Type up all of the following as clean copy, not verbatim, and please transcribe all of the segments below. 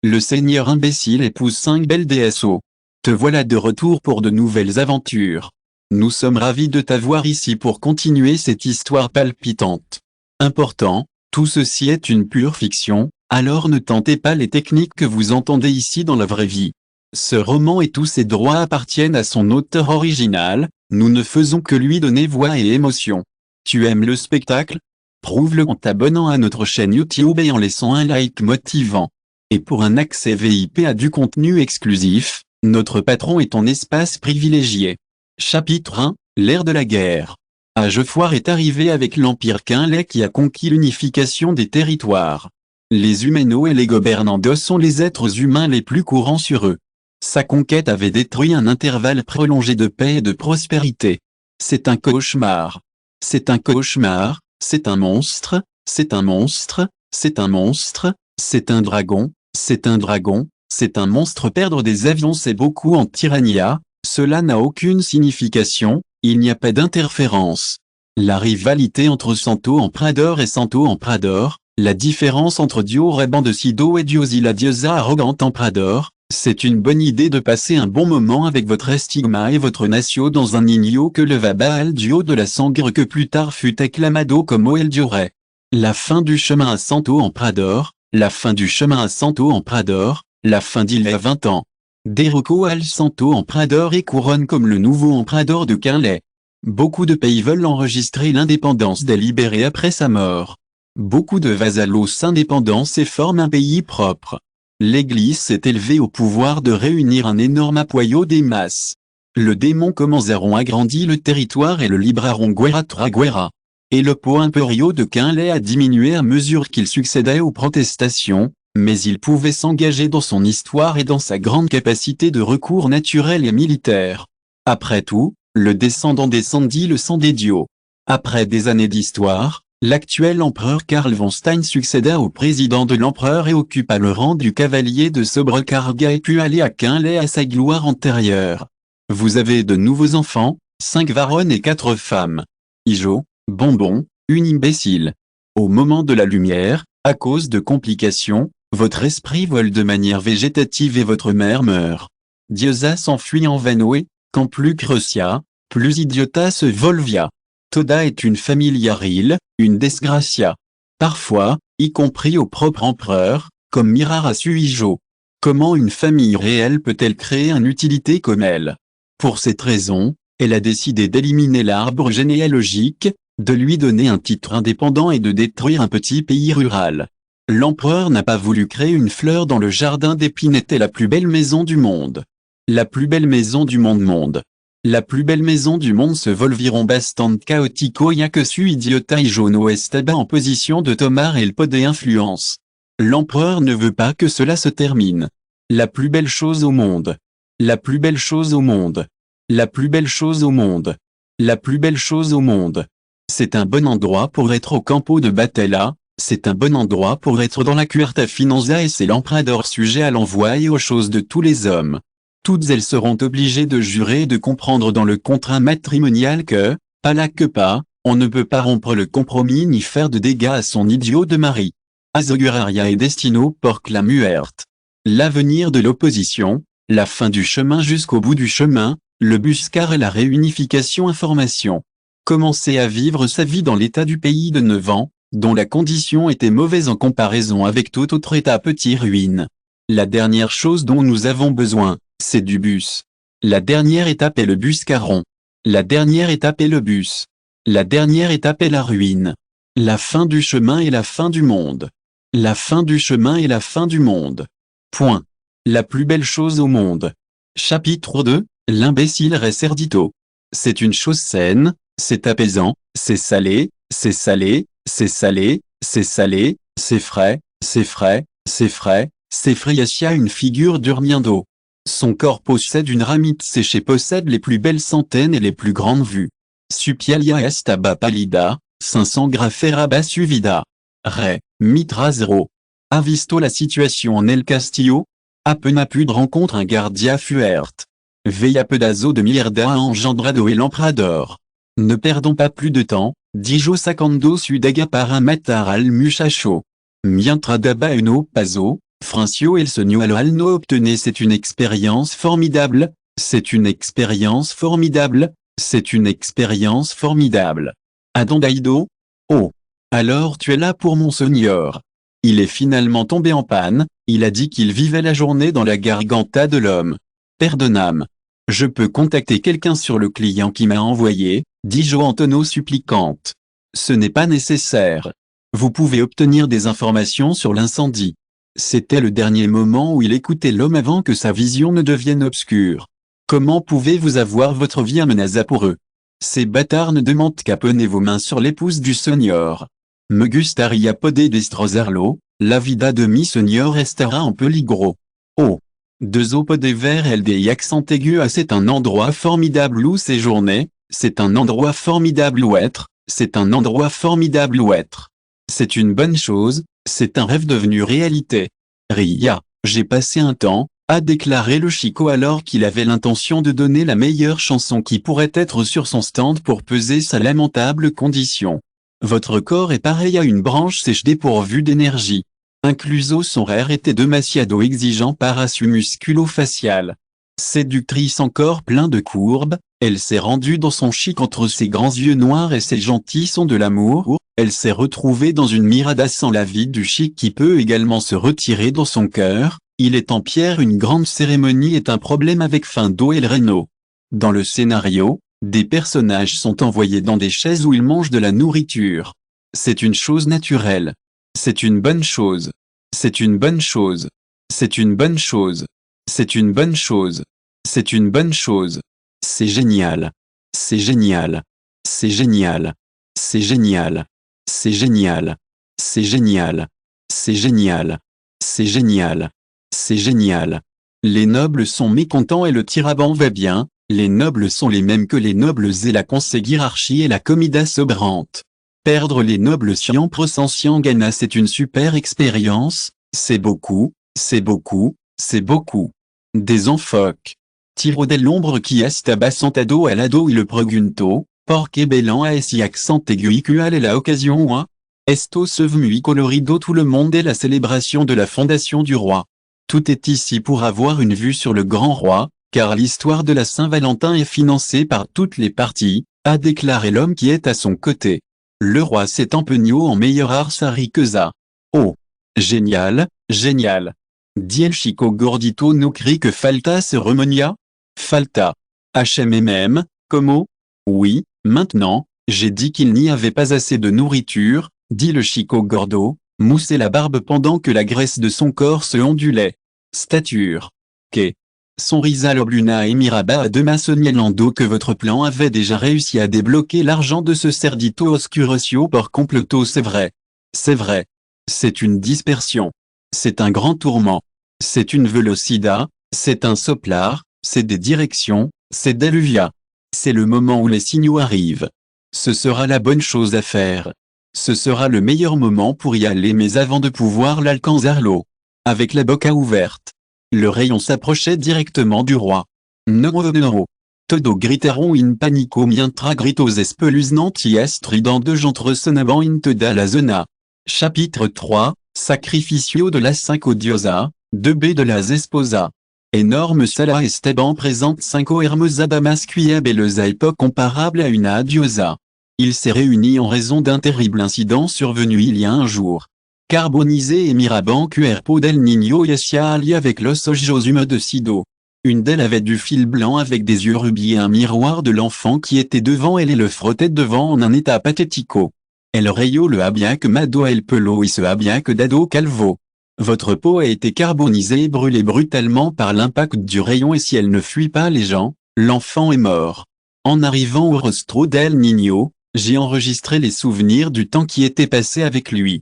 Le seigneur imbécile épouse 5 belles DSO. Te voilà de retour pour de nouvelles aventures. Nous sommes ravis de t'avoir ici pour continuer cette histoire palpitante. Important, tout ceci est une pure fiction, alors ne tentez pas les techniques que vous entendez ici dans la vraie vie. Ce roman et tous ses droits appartiennent à son auteur original, nous ne faisons que lui donner voix et émotion. Tu aimes le spectacle? Prouve-le en t'abonnant à notre chaîne YouTube et en laissant un like motivant. Et pour un accès VIP à du contenu exclusif, notre patron est ton espace privilégié. Chapitre 1, l'ère de la guerre. Hagefoire est arrivé avec l'Empire Quinlais qui a conquis l'unification des territoires. Les Humaino et les Gobernandos sont les êtres humains les plus courants sur eux. Sa conquête avait détruit un intervalle prolongé de paix et de prospérité. C'est un cauchemar. C'est un cauchemar, c'est un monstre, c'est un monstre, c'est un monstre, c'est un dragon, c'est un dragon, c'est un monstre. Perdre des avions c'est beaucoup en Tyrrhania, cela n'a aucune signification, il n'y a pas d'interférence. La rivalité entre Santo Emprador et Santo Emprador, la différence entre Dio Reban de Sido et Diosi la diosa arrogante Emprador, c'est une bonne idée de passer un bon moment avec votre estigma et votre natio dans un igno que le Vaba al Dio de la Sangre que plus tard fut acclamado como El Diore. La fin du chemin à Santo Emprador, la fin du chemin à Santo Emprador, la fin d'il y a 20 ans. Derroco al Santo Emprador et couronne comme le nouveau Emprador de Quinlay. Beaucoup de pays veulent enregistrer l'indépendance délibérée après sa mort. Beaucoup de vasallos indépendants et forment un pays propre. L'Église s'est élevée au pouvoir de réunir un énorme appoyau des masses. Le démon Commenzaron agrandit le territoire et le libraron Guerra tra Guerra. Et le pot imperio de Quinlay a diminué à mesure qu'il succédait aux protestations, mais il pouvait s'engager dans son histoire et dans sa grande capacité de recours naturel et militaire. Après tout, le descendant descendit le sang des dieux. Après des années d'histoire, l'actuel empereur Karl von Stein succéda au président de l'empereur et occupa le rang du cavalier de Sobrecarga et put aller à Quinlay à sa gloire antérieure. Vous avez de nouveaux enfants, 5 varonnes et 4 femmes. Ijo, bonbon, une imbécile. Au moment de la lumière, à cause de complications, votre esprit vole de manière végétative et votre mère meurt. Diosa s'enfuit en Vanoé, quand plus Crucia, plus idiota se volvia. Toda est une familiaril, une desgracia. Parfois, y compris au propre empereur, comme Mirara Suijo. Comment une famille réelle peut-elle créer une utilité comme elle? Pour cette raison, elle a décidé d'éliminer l'arbre généalogique, de lui donner un titre indépendant et de détruire un petit pays rural. L'empereur n'a pas voulu créer une fleur dans le jardin d'Épinette, la plus belle maison du monde. La plus belle maison du monde. La plus belle maison du monde se volviron bastante chaotico ya que su idiota y jono estaba en position de tomar el pod et influence. L'empereur ne veut pas que cela se termine. La plus belle chose au monde. La plus belle chose au monde. La plus belle chose au monde. La plus belle chose au monde. C'est un bon endroit pour être au campo de Batella, c'est un bon endroit pour être dans la Cuerta Finanza et c'est l'emprador sujet à l'envoi et aux choses de tous les hommes. Toutes elles seront obligées de jurer et de comprendre dans le contrat matrimonial que, pas là que pas, on ne peut pas rompre le compromis ni faire de dégâts à son idiot de mari. Azoguraria et destino porc la muerte. L'avenir de l'opposition, la fin du chemin jusqu'au bout du chemin, le buscar et la réunification information. Commencer à vivre sa vie dans l'état du pays de 9 ans, dont la condition était mauvaise en comparaison avec tout autre état petit ruine. La dernière chose dont nous avons besoin, c'est du bus. La dernière étape est le buscaron. La dernière étape est le bus. La dernière étape est la ruine. La fin du chemin est la fin du monde. La fin du chemin est la fin du monde. Point. La plus belle chose au monde. Chapitre 2, l'imbécile Recerdito. C'est une chose saine, c'est apaisant, c'est salé, c'est salé, c'est salé, c'est salé, c'est frais, c'est frais, c'est frais, c'est friacia une figure d'Urmiendo. Son corps possède une ramite séchée, possède les plus belles centaines et les plus grandes vues. Supialia estaba pallida, 500 grafera suvida. Ré, mitra 0. A visto la situation en El Castillo? Apenapud rencontre un guardia fuert. Veilla pedazo de mierda a engendrado et l'emprador. Ne perdons pas plus de temps, dijo sacando sudaga para matar al muchacho. Mientras daba uno paso, Francio el sogno al no obtenez c'est une expérience formidable, c'est une expérience formidable, c'est une expérience formidable. Adondaido? Oh. Alors tu es là pour mon seigneur. Il est finalement tombé en panne, il a dit qu'il vivait la journée dans la garganta de l'homme. Perdoname. Je peux contacter quelqu'un sur le client qui m'a envoyé, dit Jo en tonneau suppliquante. Ce n'est pas nécessaire. Vous pouvez obtenir des informations sur l'incendie. C'était le dernier moment où il écoutait l'homme avant que sa vision ne devienne obscure. Comment pouvez-vous avoir votre vie amenaza pour eux? Ces bâtards ne demandent qu'à poser vos mains sur l'épouse du seigneur. Me gustaría poder destrozarlo, la vida de mi seigneur estará en peligro. Oh. Deux o poder ver el de accent aigu à c'est un endroit formidable où séjourner, c'est un endroit formidable où être, c'est un endroit formidable où être. C'est une bonne chose, c'est un rêve devenu réalité. Ria, j'ai passé un temps, a déclaré le Chico alors qu'il avait l'intention de donner la meilleure chanson qui pourrait être sur son stand pour peser sa lamentable condition. Votre corps est pareil à une branche sèche dépourvue d'énergie. Incluso son rire était demasiado exigeant par su musculo-facial. Séductrice encore plein de courbes, elle s'est rendue dans son chic entre ses grands yeux noirs et ses gentils sons de l'amour, elle s'est retrouvée dans une mirada sans la vie du chic qui peut également se retirer dans son cœur, il est en pierre une grande cérémonie est un problème avec Findo et le Reno. Dans le scénario, des personnages sont envoyés dans des chaises où ils mangent de la nourriture. C'est une chose naturelle. C'est une bonne chose. C'est une bonne chose. C'est une bonne chose. C'est une bonne chose. C'est une bonne chose. C'est génial. C'est génial. C'est génial. C'est génial. C'est génial. C'est génial. C'est génial. C'est génial. C'est génial. Les nobles sont mécontents et le tiraban va bien, les nobles sont les mêmes que les nobles et la conseguirarchie et la comida sobrante. Perdre les nobles siempre sans gana c'est une super expérience, c'est beaucoup, c'est beaucoup, c'est beaucoup. Des enfoques. Tiro dell'ombre qui est abassantado al lado y le pregunto, porque bellan a esi accent aigu qual est la occasion hein? Esto se muy colorido tout le monde est la célébration de la fondation du roi. Tout est ici pour avoir une vue sur le grand roi, car l'histoire de la Saint-Valentin est financée par toutes les parties, a déclaré l'homme qui est à son côté. Le roi s'est empeigné en meilleur art riqueza. Oh! Génial, génial. Dit el Chico gordito no crie que falta ceremonia? Falta. HMM, como? Oui, maintenant, j'ai dit qu'il n'y avait pas assez de nourriture, dit le Chico gordo, moussait la barbe pendant que la graisse de son corps se ondulait. Stature. Que. Son risal obluna et miraba à demain sognalando que votre plan avait déjà réussi à débloquer l'argent de ce cerdito oscurosio por comploto c'est vrai. C'est vrai. C'est une dispersion. C'est un grand tourment. C'est une velocida, c'est un soplar, c'est des directions, c'est deluvia. C'est le moment où les signaux arrivent. Ce sera la bonne chose à faire. Ce sera le meilleur moment pour y aller mais avant de pouvoir l'alcanzarlo. Avec la boca ouverte. Le rayon s'approchait directement du roi. No. Todo gritaron in panico mientras gritos espeluznanti estridant de jantre sonaban in toda la zona. Chapitre 3, Sacrificio de la cinco diosa, 2b de las esposa. Énorme sala Esteban présente cinco hermosas damas qui beleza époque comparable à une adiosa. Il s'est réuni en raison d'un terrible incident survenu il y a un jour. Carbonisé et Miraban cuerpo del niño yacia allié avec los ojos de Sido. Une d'elles avait du fil blanc avec des yeux rubis et un miroir de l'enfant qui était devant elle et le frottait devant en un état pathético. El rayo le a bien que Mado el pelo y se a bien que Dado Calvo. Votre peau a été carbonisée et brûlée brutalement par l'impact du rayon et si elle ne fuit pas les gens, l'enfant est mort. En arrivant au rostro del niño, j'ai enregistré les souvenirs du temps qui était passé avec lui.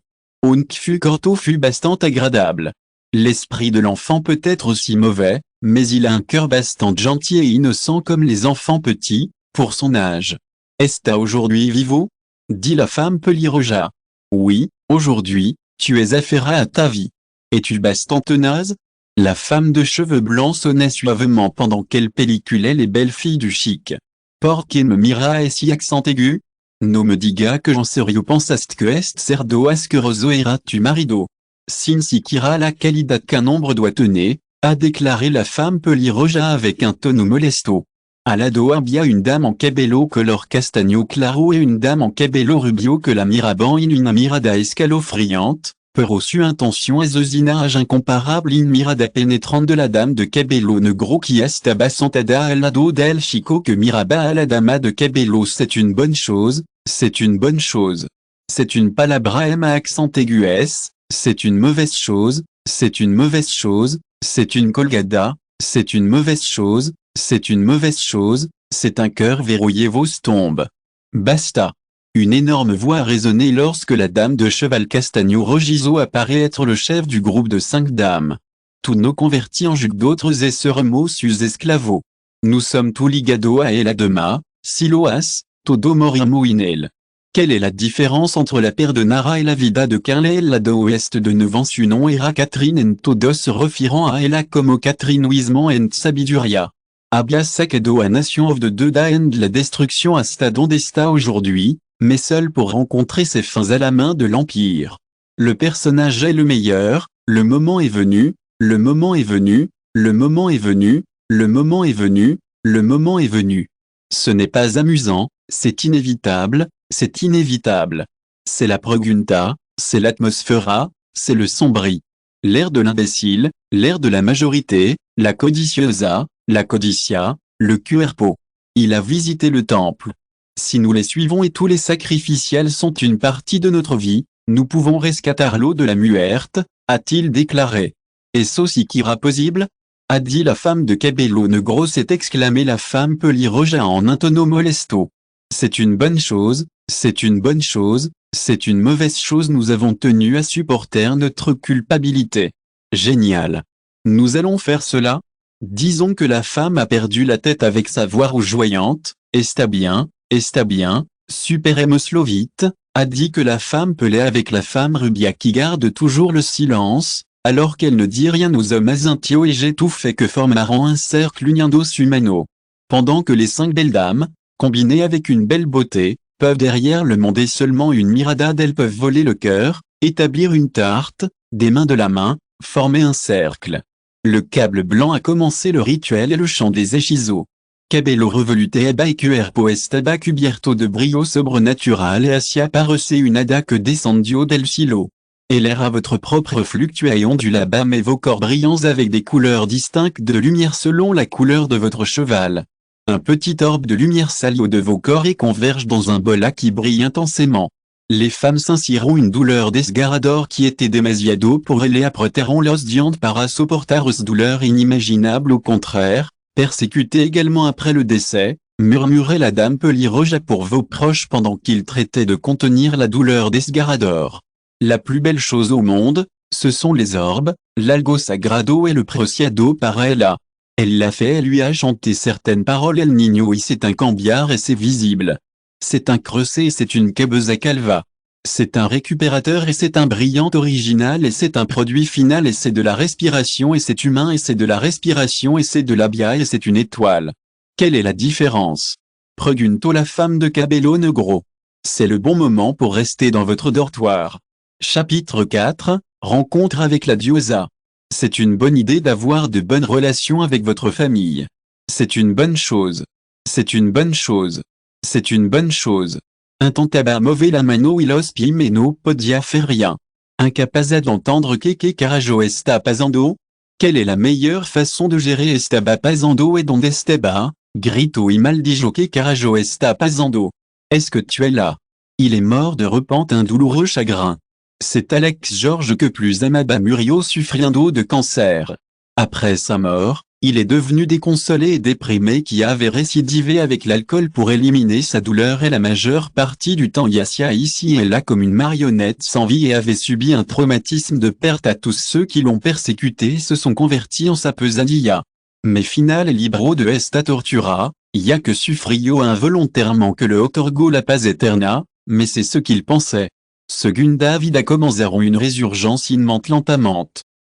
Fut corto fut bastant agréable. L'esprit de l'enfant peut être aussi mauvais, mais il a un cœur bastant gentil et innocent comme les enfants petits, pour son âge. Est-ce aujourd'hui vivo? Dit la femme peliroja. Oui, aujourd'hui, tu es affaire à ta vie. Es-tu bastant tenace? La femme de cheveux blancs sonnait suavement pendant qu'elle pelliculait les belles filles du chic. Porque me mira et si accent aigu? No me diga que j'en serio pensaste que est cerdo asqueroso era tu marido. Sin Sikira la qualité qu'un nombre doit tenir, a déclaré la femme pelirroja avec un ton molesto. À la Doabia une dame en cabello color castagno claro et une dame en cabello rubio que la miraban in una mirada escalofriante, pero su intention asesinage incomparable in mirada pénétrante de la dame de cabello negro qui estaba sentada al lado del chico que miraba a la dama de cabello. C'est une bonne chose, c'est une bonne chose. C'est une palabra M à accent aigu S, c'est une mauvaise chose, c'est une mauvaise chose, c'est une colgada, c'est une mauvaise chose, c'est une mauvaise chose, c'est un cœur verrouillé vos tombes. Basta. Une énorme voix a résonné lorsque la dame de cheval castagno rojizo apparaît être le chef du groupe de 5 dames. Tous nos convertis en juc d'autres et seremos sus esclavo. Nous sommes tous ligado a el adema, siloas, todo morimo inel. Quelle est la différence entre la paire de Nara et la vida de Carlel la de ouest de Nevensunon era Catherine en todos refirant a ella como Catherine Huisman en sabiduria. Habla sacado a nation of the Deda and la destruction hasta donde está aujourd'hui, mais seul pour rencontrer ses fins à la main de l'Empire. Le personnage est le meilleur, le moment est venu, le moment est venu, le moment est venu, le moment est venu, le moment est venu. Ce n'est pas amusant, c'est inévitable, c'est inévitable. C'est la pregunta, c'est l'atmosphera, c'est le sombri. L'ère de l'imbécile, l'ère de la majorité, la codiciosa, la codicia, le cuerpo. Il a visité le temple. Si nous les suivons et tous les sacrificiels sont une partie de notre vie, nous pouvons rescatarlo de la muerte, a-t-il déclaré. Eso siquiera possible? A dit la femme de cabello negro s'est exclamé la femme pelirroja en un tono molesto. C'est une bonne chose, c'est une bonne chose, c'est une mauvaise chose. Nous avons tenu à supporter notre culpabilité. Génial. Nous allons faire cela. Disons que la femme a perdu la tête avec sa voix rougeoyante, está bien, super Emoslovite, a dit que la femme pelait avec la femme rubia qui garde toujours le silence, alors qu'elle ne dit rien aux hommes azintio et j'ai tout fait que formaront un cercle uniendos humano. Pendant que les 5 belles dames, combinées avec une belle beauté, peuvent derrière le monde et seulement une mirada d'elles peuvent voler le cœur, établir une tarte, des mains de la main, former un cercle. Le câble blanc a commencé le rituel et le chant des hechizos. Cabello revolute aba cuerpo estaba cubierto de brio sobrenatural et hacia parece une ada que descendio del cielo. Et l'air à votre propre fluctua et ondula bas mais vos corps brillants avec des couleurs distinctes de lumière selon la couleur de votre cheval. Un petit orbe de lumière salio de vos corps et converge dans un bol qui brille intensément. Les femmes s'inciront une douleur desgarrador qui était demasiado pour elles et apreteront los dientes para soportaros douleur inimaginable au contraire, persécutée également après le décès, murmurait la dame pelirroja pour vos proches pendant qu'ils traitaient de contenir la douleur desgarrador. La plus belle chose au monde, ce sont les orbes, l'algo sagrado et le preciado para ella. Elle l'a fait, elle lui a chanté certaines paroles El Niño y c'est un cambiar et c'est visible. C'est un creusé et c'est une cabeza calva. C'est un récupérateur et c'est un brillant original et c'est un produit final et c'est de la respiration et c'est humain et c'est de la respiration et c'est de l'abia et c'est une étoile. Quelle est la différence? Pregunto la femme de cabello negro. C'est le bon moment pour rester dans votre dortoir. Chapitre 4, Rencontre avec la diosa. C'est une bonne idée d'avoir de bonnes relations avec votre famille. C'est une bonne chose. C'est une bonne chose. C'est une bonne chose. Intentaba mover la mano y los pim et no podia faire rien. Incapaz d'entendre que carajo está pasando? Quelle est la meilleure façon de gérer estaba pasando et donde estaba? Grito y maldijo que carajo está pasando. Est-ce que tu es là? Il est mort de repentin douloureux chagrin. C'est Alex George que plus amaba Murio souffriendo de cancer. Après sa mort, il est devenu déconsolé et déprimé qui avait récidivé avec l'alcool pour éliminer sa douleur et la majeure partie du temps Yassia ici et là comme une marionnette sans vie et avait subi un traumatisme de perte à tous ceux qui l'ont persécuté se sont convertis en sa pesadilla. Mais final libro de esta tortura, ya que sufrio involontairement que le otorgo la paz eterna, mais c'est ce qu'il pensait. Segunda vida commenceront une résurgence lentement.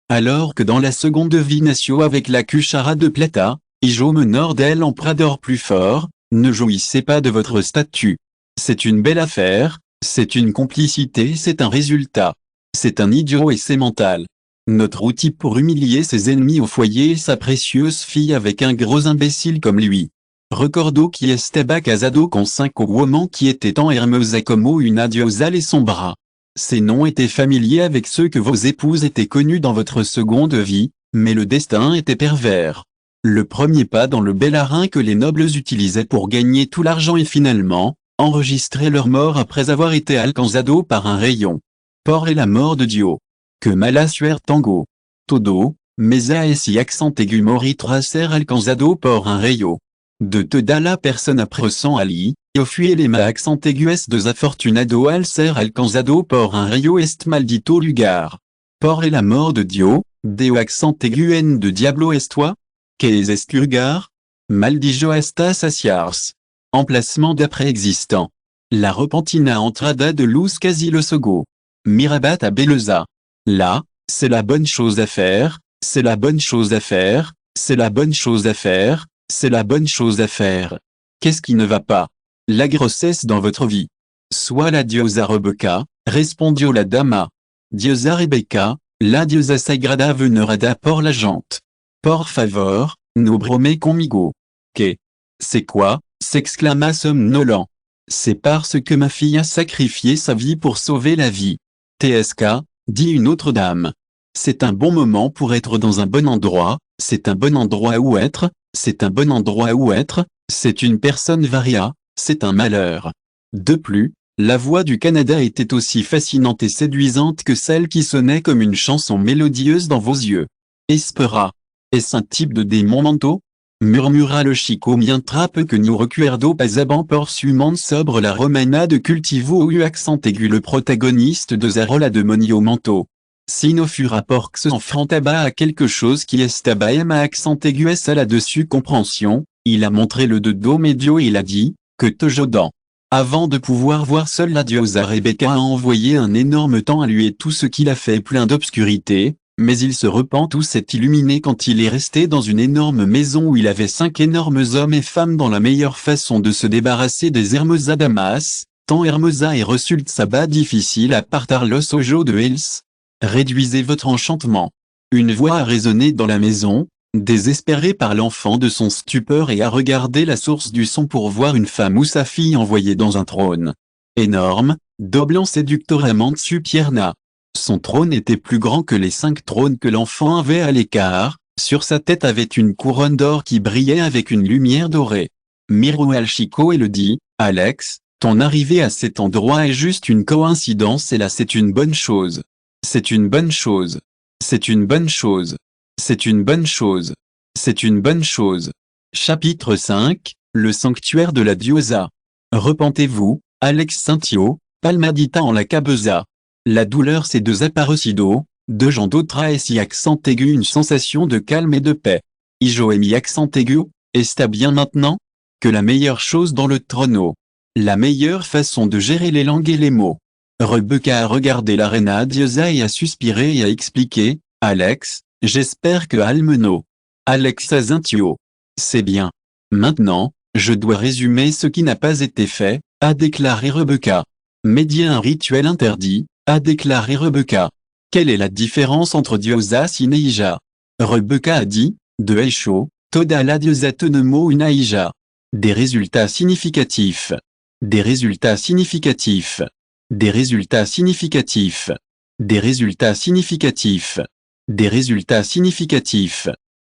Alors que dans la seconde vie nacio avec la cuchara de plata, Ijo menor del emprador plus fort, ne jouissez pas de votre statut. C'est une belle affaire, c'est une complicité, c'est un résultat. C'est un idiot et c'est mental. Notre outil pour humilier ses ennemis au foyer est sa précieuse fille avec un gros imbécile comme lui. Recordo qui estaba casado con cinco women qui étaient en hermosa como una diosa les son bras. Ces noms étaient familiers avec ceux que vos épouses étaient connus dans votre seconde vie, mais le destin était pervers. Le premier pas dans le bel harin que les nobles utilisaient pour gagner tout l'argent et finalement, enregistrer leur mort après avoir été alcanzado par un rayon. Por et la mort de Dio. Que mala tango. Todo, mesa esi accent aigu mori tracer alcanzado por un rayo. De toda la personne après sang ali, yo fui les ma accent aigu es desafortunado al ser alcanzado por un rayo est maldito lugar. Por et la mort de Dio, deo accent aigu en de diablo estoi. Que es est lugar? Maldijo estas asiars. Emplacement d'après existant. La repentina entrada de luz quasi le sogo. Mirabat à Beleza. Là, c'est la bonne chose à faire, c'est la bonne chose à faire, c'est la bonne chose à faire, c'est la bonne chose à faire. Qu'est-ce qui ne va pas? La grossesse dans votre vie. Soit la diosa Rebecca, respondio la dama. Diosa Rebecca, la diosa sagrada venerada por la gente. Por favor, no brome conmigo. Que? C'est quoi? S'exclama somnolent. C'est parce que ma fille a sacrifié sa vie pour sauver la vie. TSK, dit une autre dame. C'est un bon moment pour être dans un bon endroit, c'est un bon endroit où être, c'est un bon endroit où être, c'est une personne varia, c'est un malheur. De plus, la voix du Canada était aussi fascinante et séduisante que celle qui sonnait comme une chanson mélodieuse dans vos yeux. Espera. Est-ce un type de démon manteau? Murmura le chico mientras peu que nous recuerdo pasaban por sumant sobre la romana de cultivo u accent aigu le protagoniste de Zarola de Monio Manto. Si no fura porx enfrentaba à quelque chose qui estaba à accent aigu es à là-dessus compréhension, il a montré le dedo médio et il a dit, que tojodan. Avant de pouvoir voir seule la diosa Rebecca a envoyé un énorme temps à lui et tout ce qu'il a fait plein d'obscurité. Mais il se repent tout s'est illuminé quand il est resté dans une énorme maison où il avait 5 énormes hommes et femmes dans la meilleure façon de se débarrasser des Hermosa Damas, tant Hermosa est resulta sabbat difficile à partar los ojos de Hells. Réduisez votre enchantement. Une voix a résonné dans la maison, désespéré par l'enfant de son stupeur et a regardé la source du son pour voir une femme ou sa fille envoyée dans un trône. Énorme, doblant séductoirement dessus Pierna. Son trône était plus grand que les 5 trônes que l'enfant avait à l'écart, sur sa tête avait une couronne d'or qui brillait avec une lumière dorée. Miró al chico et le dit, Alex, ton arrivée à cet endroit est juste une coïncidence et là c'est une bonne chose. C'est une bonne chose. C'est une bonne chose. C'est une bonne chose. C'est une bonne chose. Chapitre 5, le sanctuaire de la diosa. Repentez-vous, Alex Saintio, Palmadita en la cabeza. La douleur s'est desaparecido, de gens d'autres et si accent aigu une sensation de calme et de paix. Ijo et mi accent aigu, está bien maintenant? Que la meilleure chose dans le trono. La meilleure façon de gérer les langues et les mots. Rebecca a regardé la reina diosa et a suspiré et a expliqué, Alex, j'espère que almeno. Alex Azintio. C'est bien. Maintenant, je dois résumer ce qui n'a pas été fait, a déclaré Rebecca. Médier un rituel interdit, a déclaré Rebecca. Quelle est la différence entre diosa et neija? Rebecca a dit, de Echo, toda la diosa tenemo unaija. Des résultats significatifs. Des résultats significatifs. Des résultats significatifs. Des résultats significatifs. Des résultats significatifs.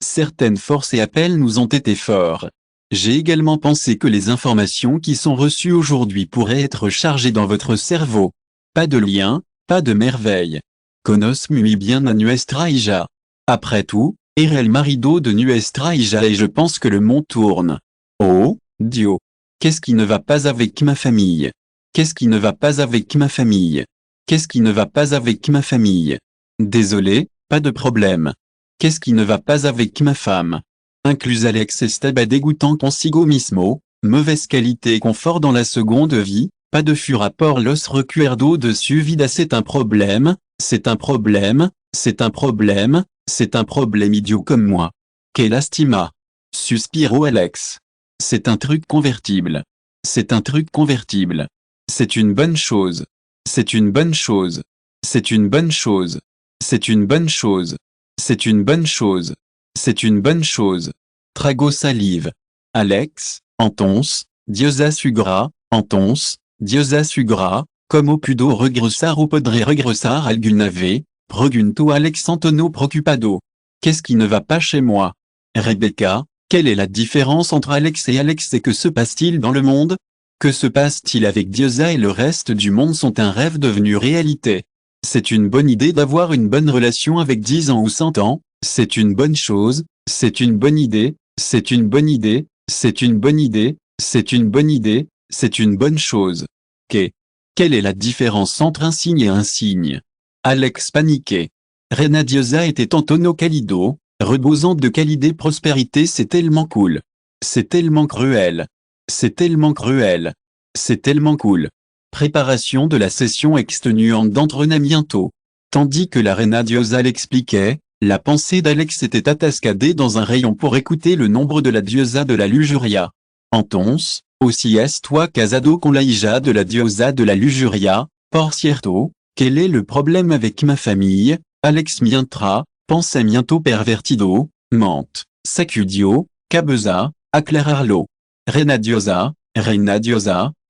Certaines forces et appels nous ont été forts. J'ai également pensé que les informations qui sont reçues aujourd'hui pourraient être chargées dans votre cerveau. Pas de lien, pas de merveille. Conos muy bien a nuestra hija. Après tout, era el marido de nuestra hija et je pense que le monde tourne. Oh, Dio. Qu'est-ce qui ne va pas avec ma famille? Qu'est-ce qui ne va pas avec ma famille? Qu'est-ce qui ne va pas avec ma famille? Désolé, pas de problème. Qu'est-ce qui ne va pas avec ma femme? Inclus Alex estaba dégoûtant consigo mismo, mauvaise qualité et confort dans la seconde vie, pas de fura por los recuerdo de su vida c'est un problème, c'est un problème, c'est un problème, c'est un problème idiot comme moi. Que lastima. Suspiro Alex. C'est un truc convertible. C'est un truc convertible. C'est une bonne chose. C'est une bonne chose. C'est une bonne chose. C'est une bonne chose. C'est une bonne chose. C'est une bonne chose. Trago salive. Alex, Antonce, Diosa sugra, Antonce, Diosa sugra, como pudo regressar ou podré regressar alguna vez, pregunto Alex Antonio preocupado. Qu'est-ce qui ne va pas chez moi? Rebecca, quelle est la différence entre Alex et que se passe-t-il dans le monde? Que se passe-t-il avec Diosa et le reste du monde sont un rêve devenu réalité? C'est une bonne idée d'avoir une bonne relation avec 10 ans ou 100 ans, c'est une bonne chose, c'est une bonne idée, c'est une bonne idée, c'est une bonne idée, c'est une bonne idée, c'est une bonne chose. Quelle est la différence entre un signe et un signe? Alex paniqué. Reina Diosa était Antonio Calido, rebosant de qualité prospérité, c'est tellement cool. C'est tellement cruel. C'est tellement cruel. C'est tellement cool. Préparation de la session exténuante d'entraînement. Tandis que la Reina Diosa l'expliquait, la pensée d'Alex était atascadée dans un rayon pour écouter le nombre de la diosa de la lujuria. Entonces, aussi es-toi casado con la hija de la diosa de la lujuria, por cierto, quel est le problème avec ma famille? Alex mientras, pensamiento pervertido, mente, sacudió, cabeza, aclararlo. Reina Diosa,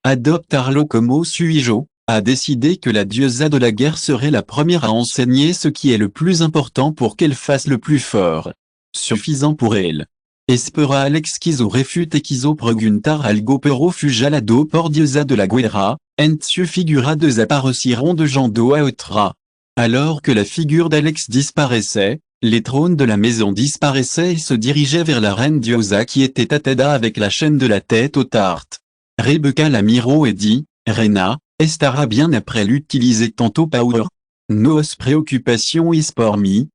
adoptarlo como su hijo, a décidé que la diosa de la guerre serait la première à enseigner ce qui est le plus important pour qu'elle fasse le plus fort. Suffisant pour elle. Espera Alex quiso refute quiso preguntar algo pero fujalado por diosa de la guerra, en su figura desaparecieron de Jando a otra. Alors que la figure d'Alex disparaissait, les trônes de la maison disparaissaient et se dirigeaient vers la reine Diosa qui était atada avec la chaîne de la tête aux tartes. Rebecca la miró et dit, Reina, estará bien après l'utiliser tanto power. Nos preocupación is por mí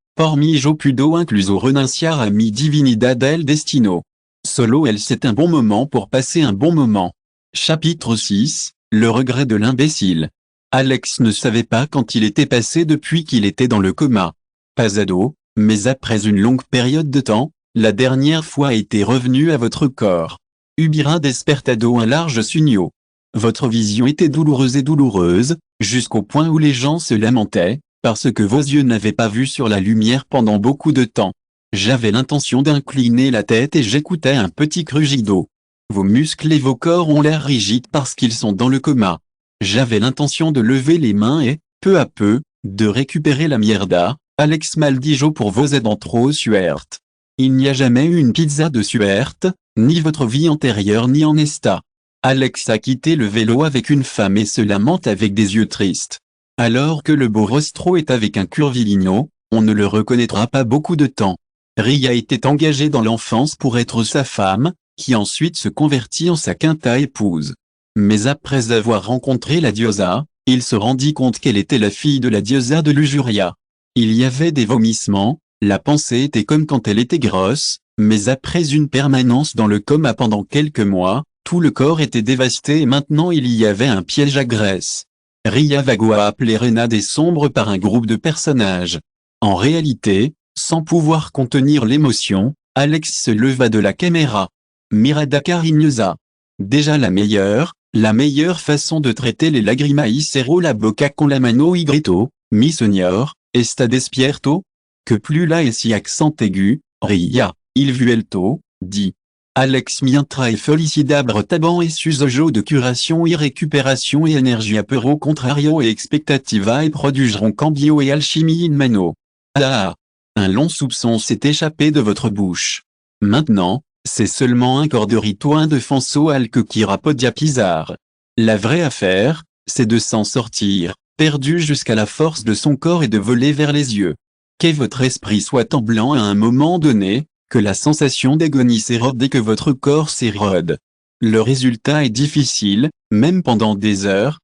yo pudo incluso renunciar a mi divinidad del destino. Solo elle c'est un bon moment pour passer un bon moment. Chapitre 6, le regret de l'imbécile. Alex ne savait pas quand il était passé depuis qu'il était dans le coma. Pas ado, mais après une longue période de temps, la dernière fois était revenu à votre corps. Ubira despertado un large sugno. Votre vision était douloureuse, jusqu'au point où les gens se lamentaient, parce que vos yeux n'avaient pas vu sur la lumière pendant beaucoup de temps. J'avais l'intention d'incliner la tête et j'écoutais un petit crugido. Vos muscles et vos corps ont l'air rigides parce qu'ils sont dans le coma. J'avais l'intention de lever les mains et, peu à peu, de récupérer la mierda, Alex maldijo pour vos aides en trop suerte. Il n'y a jamais eu une pizza de suerte, ni votre vie antérieure ni en esta. Alex a quitté le vélo avec une femme et se lamente avec des yeux tristes. Alors que le beau rostro est avec un curvilino, on ne le reconnaîtra pas beaucoup de temps. Ria était engagée dans l'enfance pour être sa femme, qui ensuite se convertit en sa quinta épouse. Mais après avoir rencontré la diosa, il se rendit compte qu'elle était la fille de la diosa de Lujuria. Il y avait des vomissements, la pensée était comme quand elle était grosse, mais après une permanence dans le coma pendant quelques mois, tout le corps était dévasté et maintenant il y avait un piège à graisse. Ria Vago a appelé Reina des Sombres par un groupe de personnages. En réalité, sans pouvoir contenir l'émotion, Alex se leva de la caméra. Mirada cariñosa. Déjà la meilleure façon de traiter les lagrimas cerró la boca con la mano y gritó, mi señor, está despierto? Que plus là et si accent aigu, Ria, il vuelto, dit. Alex mientras et felicitable taban et susojo de curation y récupération et énergie pero contrario et expectativa et produgeront cambio et alchimie in mano. Ah! Un long soupçon s'est échappé de votre bouche. Maintenant, c'est seulement un cordorito indefenso al que kira podia pisar. La vraie affaire, c'est de s'en sortir, perdu jusqu'à la force de son corps et de voler vers les yeux. Que votre esprit soit en blanc à un moment donné, que la sensation d'agonie s'érode et que votre corps s'érode. Le résultat est difficile, même pendant des heures.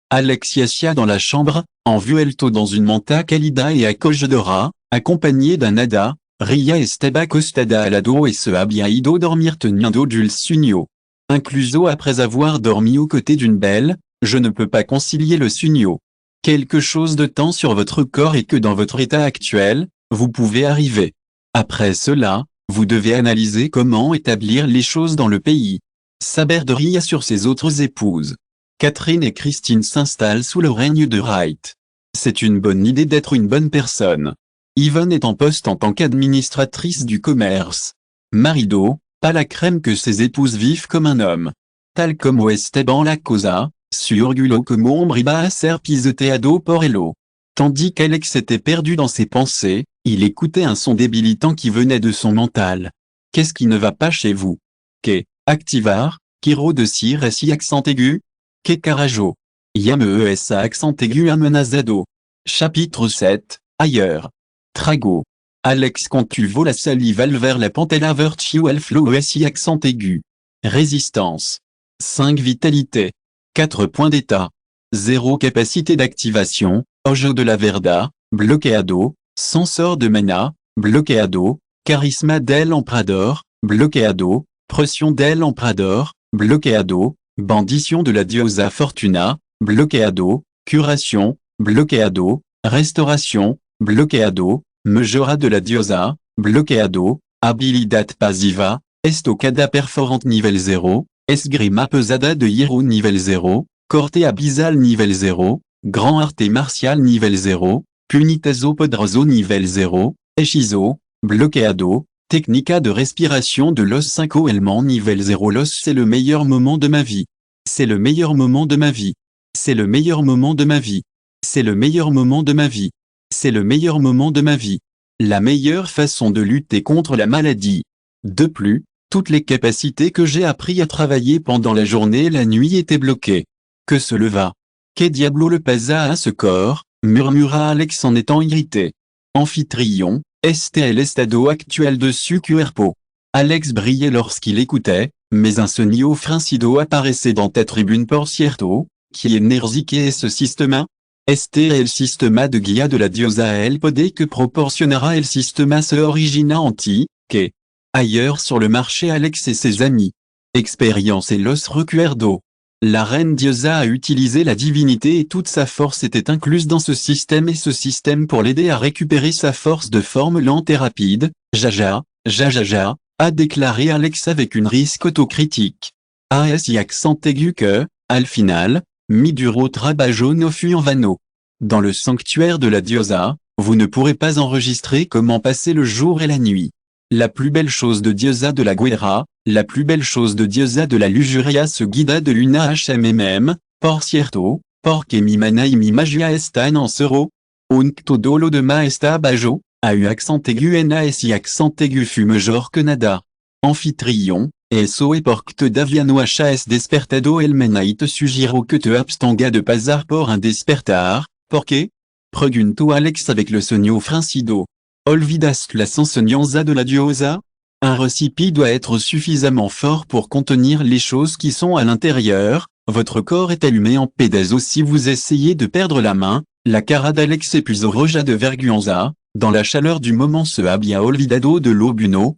Alex yacia dans la chambre, en vuelto dans une manta cálida et acogedora, accompagné d'un hada, Ria estaba acostada al lado et se había ido dormir teniendo dulce sueño. Incluso après avoir dormi aux côtés d'une belle, je ne peux pas concilier le sueño. Quelque chose de temps sur votre corps et que dans votre état actuel, vous pouvez arriver. Après cela, vous devez analyser comment établir les choses dans le pays. Saber de Ria sur ses autres épouses. Catherine et Christine s'installent sous le règne de Wright. C'est une bonne idée d'être une bonne personne. Yvonne est en poste en tant qu'administratrice du commerce. Marido, pas la crème que ses épouses vivent comme un homme. Tal como Esteban la cosa, surgulo como ombriba a ser pisoteado por ello. Tandis qu'Alex était perdu dans ses pensées, il écoutait un son débilitant qui venait de son mental. Qu'est-ce qui ne va pas chez vous? Que activar, Kiro de cire et si accent aigu? Que carajo. Yameesa accent aigu amenazado. Chapitre 7, ailleurs. Trago. Alex quand tu vaux la salive al vers la pantella virtual flow si accent aigu. Résistance. 5 vitalité. 4 points d'état. 0 capacité d'activation, ojo de la verda, bloqueado, sensor de mana, bloqueado, charisma del emprador, bloqueado, pression del emprador, bloqueado, bandition de la diosa fortuna, bloqueado, curation, bloqueado, restauration, bloqueado, mejora de la diosa, bloqueado, habilidad pasiva, estocada perforante nivel 0, esgrima pesada de hierro nivel 0, corte abyssal nivel 0, grand arte martial nivel 0, punitazo poderoso nivel 0, hechizo, bloqueado, technica de respiration de los 5 éléments nivel 0. Los c'est le meilleur moment de ma vie. C'est le meilleur moment de ma vie. C'est le meilleur moment de ma vie. C'est le meilleur moment de ma vie. C'est le meilleur moment de ma vie. La meilleure façon de lutter contre la maladie. De plus, toutes les capacités que j'ai appris à travailler pendant la journée et la nuit étaient bloquées. Que se leva. Que diablo le pasa à ce corps, murmura Alex en étant irrité. Amphitryon, este el estado actuel de su cuerpo. Alex brillait lorsqu'il écoutait, mais un sonido francido apparaissait dans ta tribune por cierto, qui énergique est ce systema? Este el sistema de guia de la diosa el poder que proportionnera el sistema se origina anti, que. Ailleurs sur le marché Alex et ses amis. Expérience et los recuerdo. La reine diosa a utilisé la divinité et toute sa force était incluse dans ce système et ce système pour l'aider à récupérer sa force de forme lente et rapide, jaja, jajaja, a déclaré Alex avec une risque autocritique. AS y accent aigu que, al final, mi duro trabajo no fui en vano. Dans le sanctuaire de la diosa, vous ne pourrez pas enregistrer comment passer le jour et la nuit. La plus belle chose de diosa de la guerra, la plus belle chose de diosa de la lujuria se guida de luna hmmm, por cierto, porque mi mana y mi magia están en cero. Un todo lo de ma está bajo, a eu accent aigu nas y accent aigu fut mejor que nada. Amphitryon, eso e porque todavía no has despertado el mena y te suggiro que te abstenga de pasar por un despertar, porque? Pregunto Alex avec le sonio francido. Olvidas la enseñanza de la diosa? Un récipient doit être suffisamment fort pour contenir les choses qui sont à l'intérieur, votre corps est allumé en pédazo si vous essayez de perdre la main, la cara d'Alex épuise roja de vergüenza, dans la chaleur du moment se había olvidado de lo buno,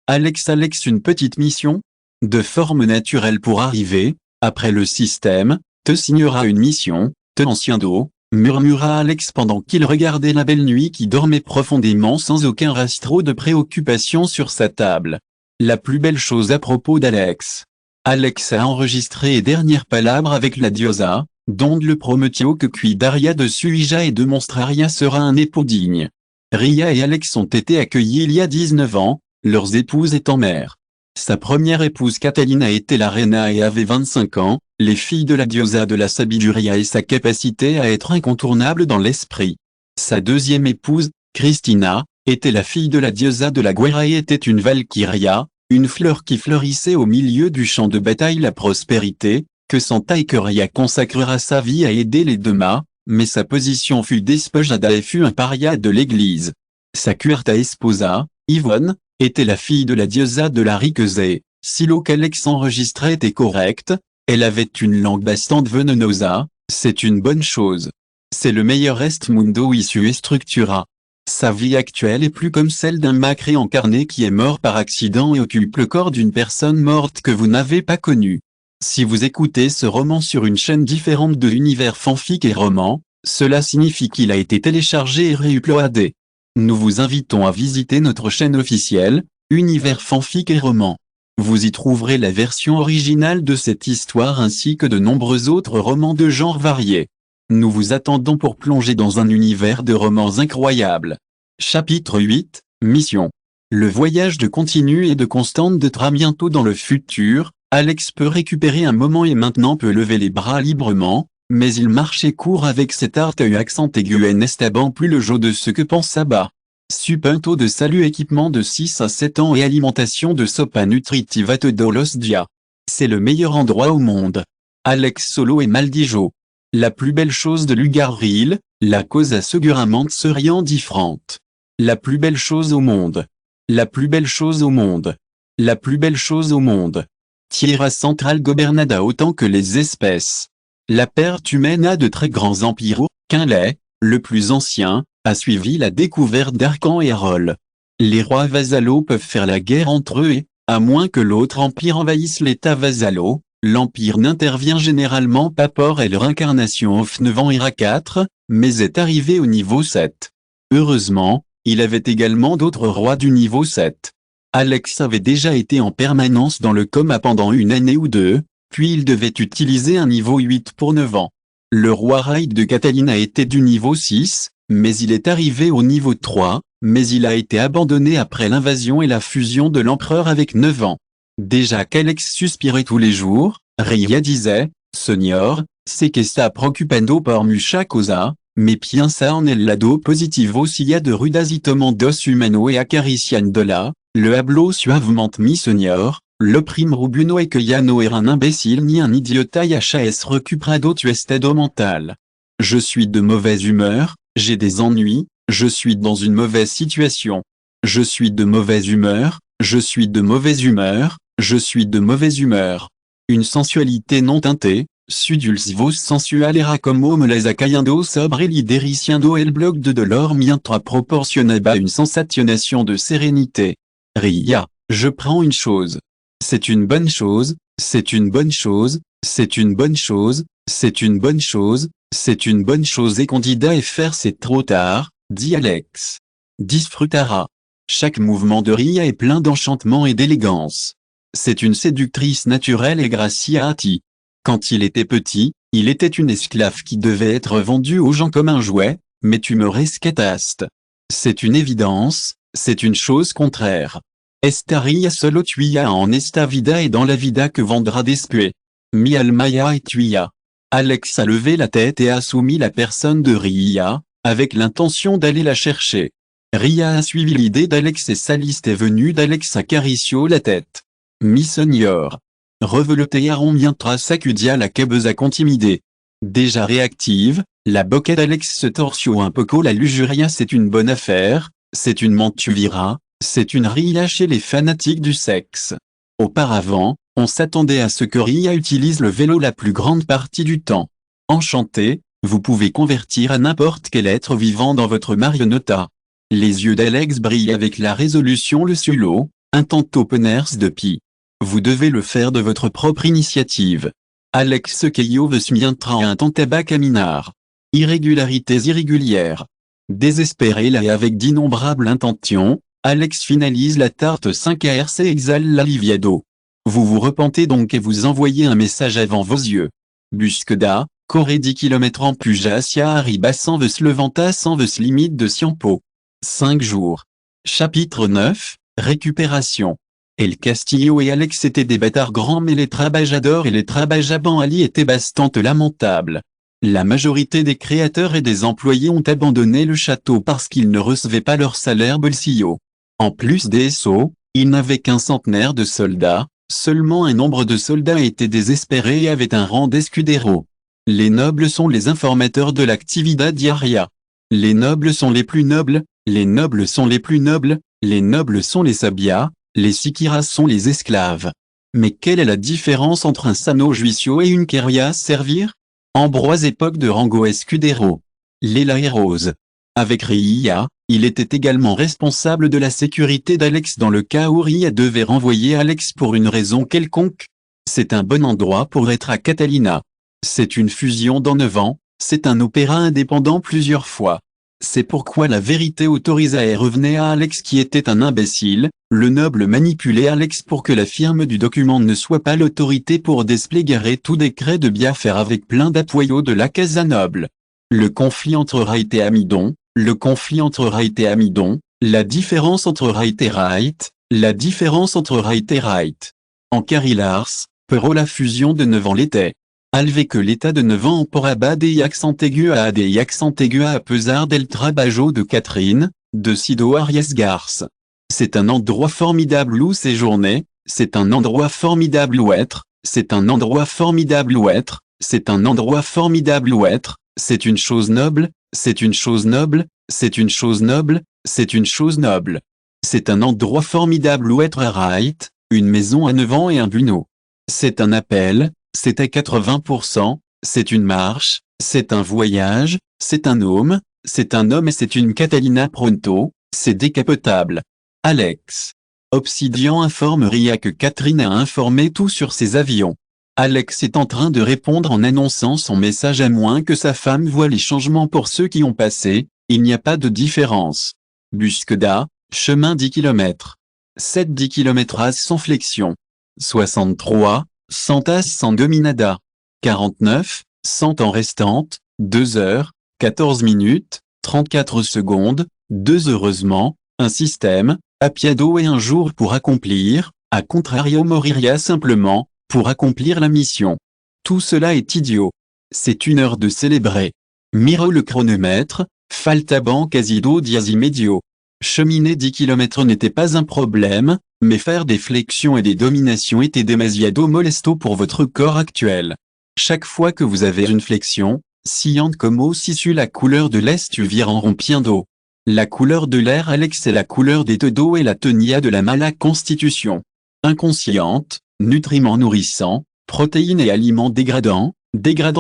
Alex une petite mission? De forme naturelle pour arriver, après le système, te signera une mission, te enciendo, murmura Alex pendant qu'il regardait la belle nuit qui dormait profondément sans aucun rastro de préoccupation sur sa table. La plus belle chose à propos d'Alex. Alex a enregistré les dernières palabres avec la diosa, dont le prometio que cuidaria de suija et de monstraria sera un époux digne. Ria et Alex ont été accueillis il y a 19 ans, leurs épouses étant mères. Sa première épouse Catalina était la reina et avait 25 ans, les filles de la diosa de la sabiduria et sa capacité à être incontournable dans l'esprit. Sa deuxième épouse, Christina, était la fille de la diosa de la guerra et était une valkyria, une fleur qui fleurissait au milieu du champ de bataille la prospérité, que Santa Ikeria consacrera sa vie à aider les Dema, mais sa position fut despojada et fut un paria de l'église. Sa cuarta esposa, Yvonne, était la fille de la diosa de la riquezé. Si l'eau qu'Alex enregistrait était correcte, elle avait une langue bastante venenosa, c'est une bonne chose. C'est le meilleur est mundo issu et structura. Sa vie actuelle est plus comme celle d'un mâc réincarné qui est mort par accident et occupe le corps d'une personne morte que vous n'avez pas connue. Si vous écoutez ce roman sur une chaîne différente de l'univers fanfic et roman, cela signifie qu'il a été téléchargé et réuploadé. Nous vous invitons à visiter notre chaîne officielle, Univers fanfic et roman. Vous y trouverez la version originale de cette histoire ainsi que de nombreux autres romans de genres variés. Nous vous attendons pour plonger dans un univers de romans incroyables. Chapitre 8, Mission. Le voyage de continu et de constante de train bientôt dans le futur. Alex peut récupérer un moment et maintenant peut lever les bras librement, mais il marchait court avec cet arteuil accent aigu en estabant plus le jeu de ce que pense Abba. Supunto de salut équipement de 6 à 7 ans et alimentation de sopa nutritiva todos dia. C'est le meilleur endroit au monde. Alex Solo et Maldijo. La plus belle chose de Lugarville, la cause assurément seriant différente. La plus belle chose au monde. La plus belle chose au monde. La plus belle chose au monde. Tierra Central gobernada autant que les espèces. La perte humaine a de très grands empires. Quinlay, le plus ancien, a suivi la découverte d'Arcan et Arol. Les rois vassallaux peuvent faire la guerre entre eux et, à moins que l'autre empire envahisse l'état vassallaux, l'empire n'intervient généralement pas. Por est leur incarnation of 9 ans Ira 4, mais est arrivé au niveau 7. Heureusement, il avait également d'autres rois du niveau 7. Alex avait déjà été en permanence dans le coma pendant une année ou deux, puis il devait utiliser un niveau 8 pour 9 ans. Le roi Raid de Catalina était du niveau 6, mais il est arrivé au niveau 3, mais il a été abandonné après l'invasion et la fusion de l'empereur avec 9 ans. Déjà qu'Alex suspirait tous les jours, Ria disait, Senior, c'est que sta preocupando por mucha cosa, mais piensa en el lado positivo si y a de rudas dos humano e acariciándola, le hablo suavement mi senior, le prime rubuno e que ya no era un imbécile ni un idiota y es recuperado tu estado mental. Je suis de mauvaise humeur, j'ai des ennuis, je suis dans une mauvaise situation. Je suis de mauvaise humeur, je suis de mauvaise humeur, je suis de mauvaise humeur. Une sensualité non teintée, sudulsivos sensualera como me les acayendo sobre el idericiendo el bloc de dolor mientras proporcionaba une sensationnation de sérénité. Ria, je prends une chose. C'est une bonne chose, c'est une bonne chose, c'est une bonne chose, c'est une bonne chose, c'est une bonne chose et candida et faire c'est trop tard, dit Alex. Disfrutara. Chaque mouvement de Ria est plein d'enchantement et d'élégance. C'est une séductrice naturelle et graciati. Quand il était petit, il était une esclave qui devait être vendue aux gens comme un jouet, mais tu me rescataste. C'est une évidence, c'est une chose contraire. Estaria solo tuia en esta vida et dans la vida que vendra después. Mi almaya et tuia. Alex a levé la tête et a soumis la personne de Ria, avec l'intention d'aller la chercher. Ria a suivi l'idée d'Alex et sa liste est venue d'Alex acaricio la tête. Mi senior. Revelotearon mientras sacudia la cabeza contimidée. Déjà réactive, la boca d'Alex se torsió un poco la lujuria c'est une bonne affaire, c'est une mentuvira, c'est une Ria chez les fanatiques du sexe. Auparavant, on s'attendait à ce que Ria utilise le vélo la plus grande partie du temps. Enchanté, vous pouvez convertir à n'importe quel être vivant dans votre marionetta. Les yeux d'Alex brillent avec la résolution le sulo, intento peners de pi. Vous devez le faire de votre propre initiative. Alex Keio veut mientras un tentaba caminar. Irrégularités irrégulières. Désespéré là et avec d'innombrables intentions, Alex finalise la tarte 5 ARC et exhale l'aliviado. Vous vous repentez donc et vous envoyez un message avant vos yeux. Busqueda, corré 10 km en Pujasia arriba sans veus levanta sans veus limite de Ciampo. 5 jours. Chapitre 9, Récupération. El Castillo et Alex étaient des bâtards grands mais les trabajadors et les trabajaban Ali étaient bastante lamentables. La majorité des créateurs et des employés ont abandonné le château parce qu'ils ne recevaient pas leur salaire bolsillo. En plus des SO, ils n'avaient qu'un centenaire de soldats, seulement un nombre de soldats était désespéré et avait un rang d'escudero. Les nobles sont les informateurs de l'actividad diaria. Les nobles sont les plus nobles, les nobles sont les plus nobles, les nobles sont les sabias, les sikiras sont les esclaves. Mais quelle est la différence entre un sano juicio et une queria servir? Ambroise époque de Rango Escudero. Léla et Rose. Avec Ria, il était également responsable de la sécurité d'Alex dans le cas où Ria devait renvoyer Alex pour une raison quelconque. C'est un bon endroit pour être à Catalina. C'est une fusion dans 9 ans, c'est un opéra indépendant plusieurs fois. C'est pourquoi la vérité autorisa et revenait à Alex qui était un imbécile. Le noble manipulait Alex pour que la firme du document ne soit pas l'autorité pour despléguer tout décret de bien faire avec plein d'appoyaux de la Casa Noble. Le conflit entre Wright et Amidon, le conflit entre Wright et Amidon, la différence entre Wright et Wright, la différence entre Wright et Wright. En Carillars, Perrault la fusion de 9 ans l'était. Alvé que l'état de 9 ans pour abat des accent aigu à des accent aigu à pesar del trabajo de Catherine, de Sido Arias Garce. C'est un endroit formidable où séjourner, c'est un endroit formidable où être, c'est un endroit formidable où être, c'est un endroit formidable où être, c'est une chose noble, c'est une chose noble, c'est une chose noble, c'est une chose noble. C'est un endroit formidable où être à Wright, une maison à 9 ans et un buneau. C'est un appel, c'est à 80%, c'est une marche, c'est un voyage, c'est un homme et c'est une Catalina Pronto, c'est décapotable. Alex. Obsidian informe Ria que Catherine a informé tout sur ses avions. Alex est en train de répondre en annonçant son message à moins que sa femme voie les changements pour ceux qui ont passé, il n'y a pas de différence. Busqueda, chemin 10 km. 7 10 km sans flexion. 63, 100 as sans dominada. 49, 100 en restante, 2 heures, 14 minutes, 34 secondes, 2 heureusement, un système, à piado et un jour pour accomplir, à contrario moriria simplement, pour accomplir la mission. Tout cela est idiot. C'est une heure de célébrer. Miro le chronomètre, faltaban quasido dias immedio. Cheminer 10 km n'était pas un problème, mais faire des flexions et des dominations était demasiado molesto pour votre corps actuel. Chaque fois que vous avez une flexion, sillante como si su la couleur de l'est tu en rompiendo. La couleur de l'air Alex est la couleur des todo et la tenia de la mala constitution. Inconsciente, nutriments nourrissants, protéines et aliments dégradants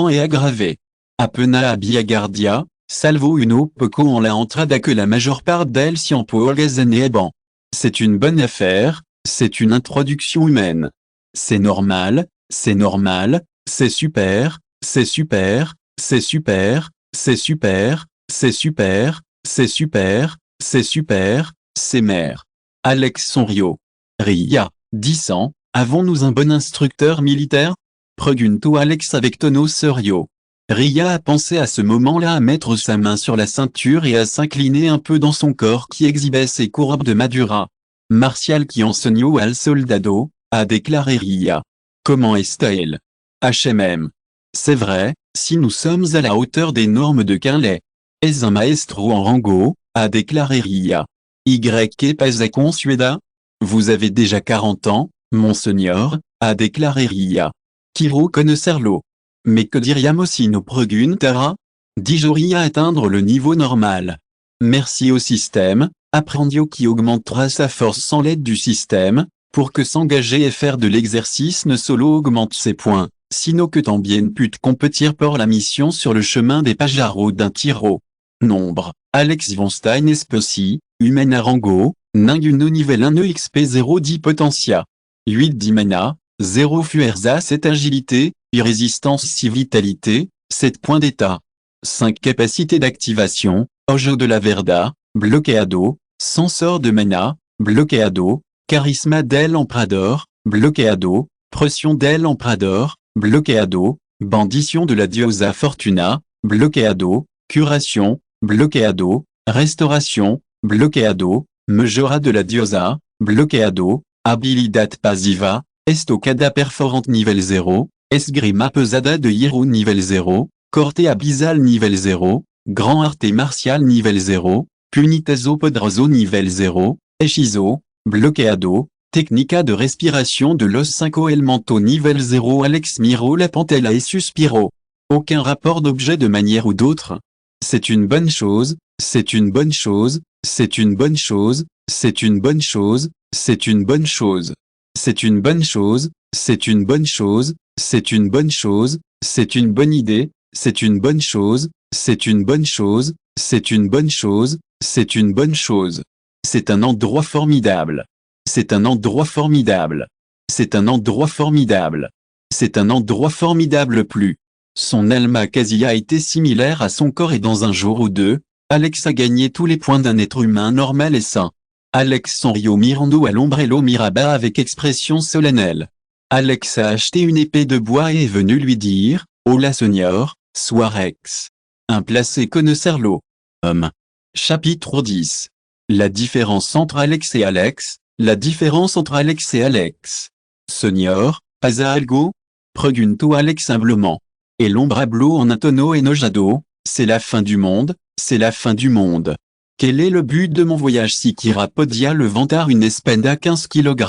et aggravés. Appena abia guardia, salvo uno poco en la entrada que la majeure part d'elle si en poolgazaneban. C'est une bonne affaire, c'est une introduction humaine. C'est normal, c'est normal, c'est super, c'est super, c'est super, c'est super, c'est super, c'est super, c'est super, c'est mère. Alex Sonrio. Ria, 10 ans, avons-nous un bon instructeur militaire? Pregunto Alex avec tono serio. Ria a pensé à ce moment-là à mettre sa main sur la ceinture et à s'incliner un peu dans son corps qui exhibait ses courbes de Madura. Martial qui enseignó al soldado, a déclaré Ria. Comment est-elle? HMM. C'est vrai, si nous sommes à la hauteur des normes de Quinlay. Es un maestro en rango, a déclaré Ria. Y que pasa consueda? Vous avez déjà 40 ans, monseigneur, a déclaré Ria. Kiro conocerlo. Mais que diriamo si no preguntara? Dis-je Ria atteindre le niveau normal. Merci au système, apprendio qui augmentera sa force sans l'aide du système, pour que s'engager et faire de l'exercice ne solo augmente ses points, sino que tambien put compétir pour la mission sur le chemin des pajaros d'un tiro. Nombre, Alex von Stein Esposi, humaine à rango, ninguno nivel 1 exp 0 10 potentia. 8 dimana, 0 fuerza 7 agilité, résistance 6 vitalité, 7 points d'état. 5 capacité d'activation, ojo de la verda, bloqueado, sensor de mana, bloqueado, charisma del emprador, bloqueado, pression del emprador, bloqueado, bandition de la diosa fortuna, bloqueado, curation, bloqueado, restauration, bloqueado, mejora de la diosa, bloqueado, habilidad pasiva, estocada perforante nivel 0, esgrima pesada de hierro nivel 0, corte abysal nivel 0, grand arte martial nivel 0, punitazo poderoso nivel 0, hechizo, bloqueado, technica de respiration de los 5 elemento nivel 0 Alex Miro la pantella et suspiro. Aucun rapport d'objet de manière ou d'autre. C'est une bonne chose, c'est une bonne chose, c'est une bonne chose, c'est une bonne chose, c'est une bonne chose. C'est une bonne chose, c'est une bonne chose, c'est une bonne chose, c'est une bonne idée, c'est une bonne chose, c'est une bonne chose, c'est une bonne chose, c'est une bonne chose. C'est un endroit formidable. C'est un endroit formidable. C'est un endroit formidable. C'est un endroit formidable plus. Son alma quasi a été similaire à son corps et dans un jour ou deux, Alex a gagné tous les points d'un être humain normal et sain. Alex Sanrio Mirando à l'ombrello Miraba avec expression solennelle. Alex a acheté une épée de bois et est venu lui dire, « Hola Senior, sois Rex. » Un placé connaisseur l'eau. Homme. Chapitre 10. La différence entre Alex et Alex. La différence entre Alex et Alex. Senior, pas à algo. Pregunto Alex humblement. Et l'ombrablo en un tonneau enojado, c'est la fin du monde, c'est la fin du monde. Quel est le but de mon voyage si Kira podia le ventar une espada 15 kg.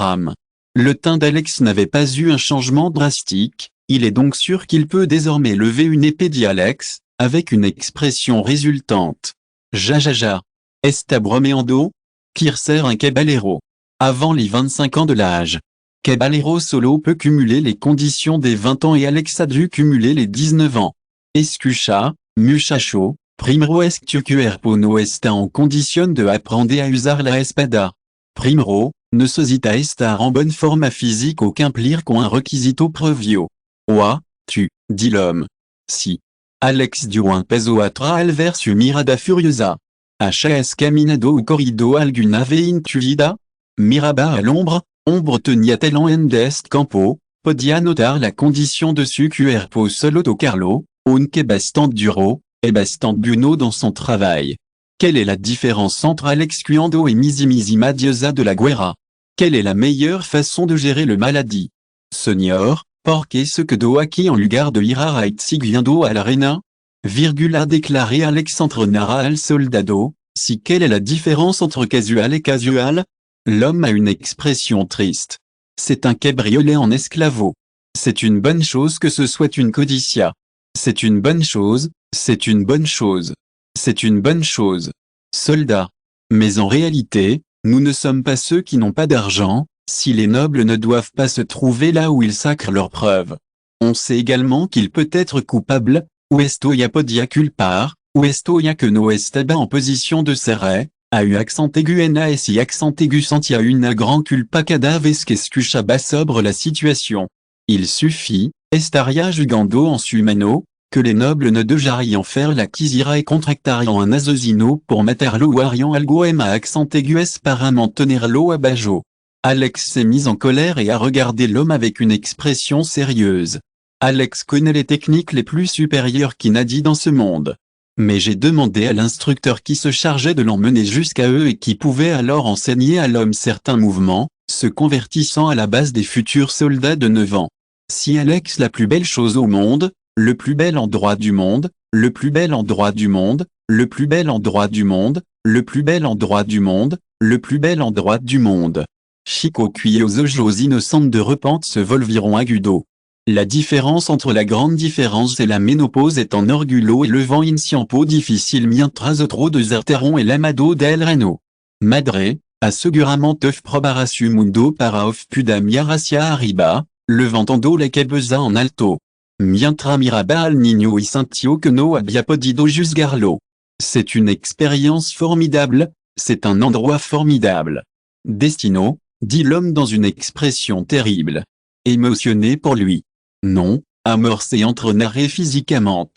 Le teint d'Alex n'avait pas eu un changement drastique, il est donc sûr qu'il peut désormais lever une épée dit Alex, avec une expression résultante. Jajaja. Esta bromeando? Kirser un caballero. Avant les 25 ans de l'âge. Caballero solo peut cumuler les conditions des 20 ans et Alex a dû cumuler les 19 ans. Escucha, muchacho, primero es tu cuerpo no está en condition de apprendre à usar la espada. Primero, necesita estar en bonne forme physique aucun plir con un requisito previo. Oa, tu, dit l'homme. Si. Alex dio un peso atra al versu mirada furiosa. Has caminado ou corrido alguna vez in tu vida? Miraba à l'ombre, ombre tenia-t-elle en endest campo, podia notar la condition de su cuerpo solo tocarlo, aunque bastante duro, et bastante buono dans son travail. Quelle est la différence entre Alex Cuando et Misi Madiosa de la Guerra? Quelle est la meilleure façon de gérer le maladie? Senior, porque ce que do aquí en lugar de ir a Guiando à l'arena? A déclaré Alexandre Nara al soldado, si quelle est la différence entre casual et casual? L'homme a une expression triste. C'est un cabriolet en esclavo. C'est une bonne chose que ce soit une codicia. C'est une bonne chose, c'est une bonne chose. C'est une bonne chose. Soldat. Mais en réalité, nous ne sommes pas ceux qui n'ont pas d'argent, si les nobles ne doivent pas se trouver là où ils sacrent leurs preuves. On sait également qu'il peut être coupable, ou estoy podia culpar, ou estoy que no estaba en position de serrer, a eu accent aigu na et si accent aigu sentia une grand culpa cada vez qu'escucha bas sobre la situation. Il suffit, estaria jugando en sumano, que les nobles ne dejarian faire la quisira et contractarian un assassino pour matarlo ou arian algo à accent aigu esparamment tenerlo à bajo. Alex s'est mis en colère et a regardé l'homme avec une expression sérieuse. Alex connaît les techniques les plus supérieures qui n'a dit dans ce monde. Mais j'ai demandé à l'instructeur qui se chargeait de l'emmener jusqu'à eux et qui pouvait alors enseigner à l'homme certains mouvements, se convertissant à la base des futurs soldats de 9 ans. Si Alex la plus belle chose au monde, le plus bel endroit du monde, le plus bel endroit du monde, le plus bel endroit du monde, le plus bel endroit du monde, le plus bel endroit du monde. Chico cuit aux ojos innocentes de repente se volviron agudo. La différence entre la grande différence et la ménopause est en orgulo et le vent inciampo difficile mientras otro deserteron el amado del reno. Madre, asegurament of probaras su mundo para of pudamia racia arriba, levantando la cabeza en alto. Mientras miraba al niño y sintió que no había podido juzgarlo. C'est une expérience formidable, c'est un endroit formidable. Destino, dit l'homme dans une expression terrible. Émotionné pour lui. Non, amorcé entre narré physiquement.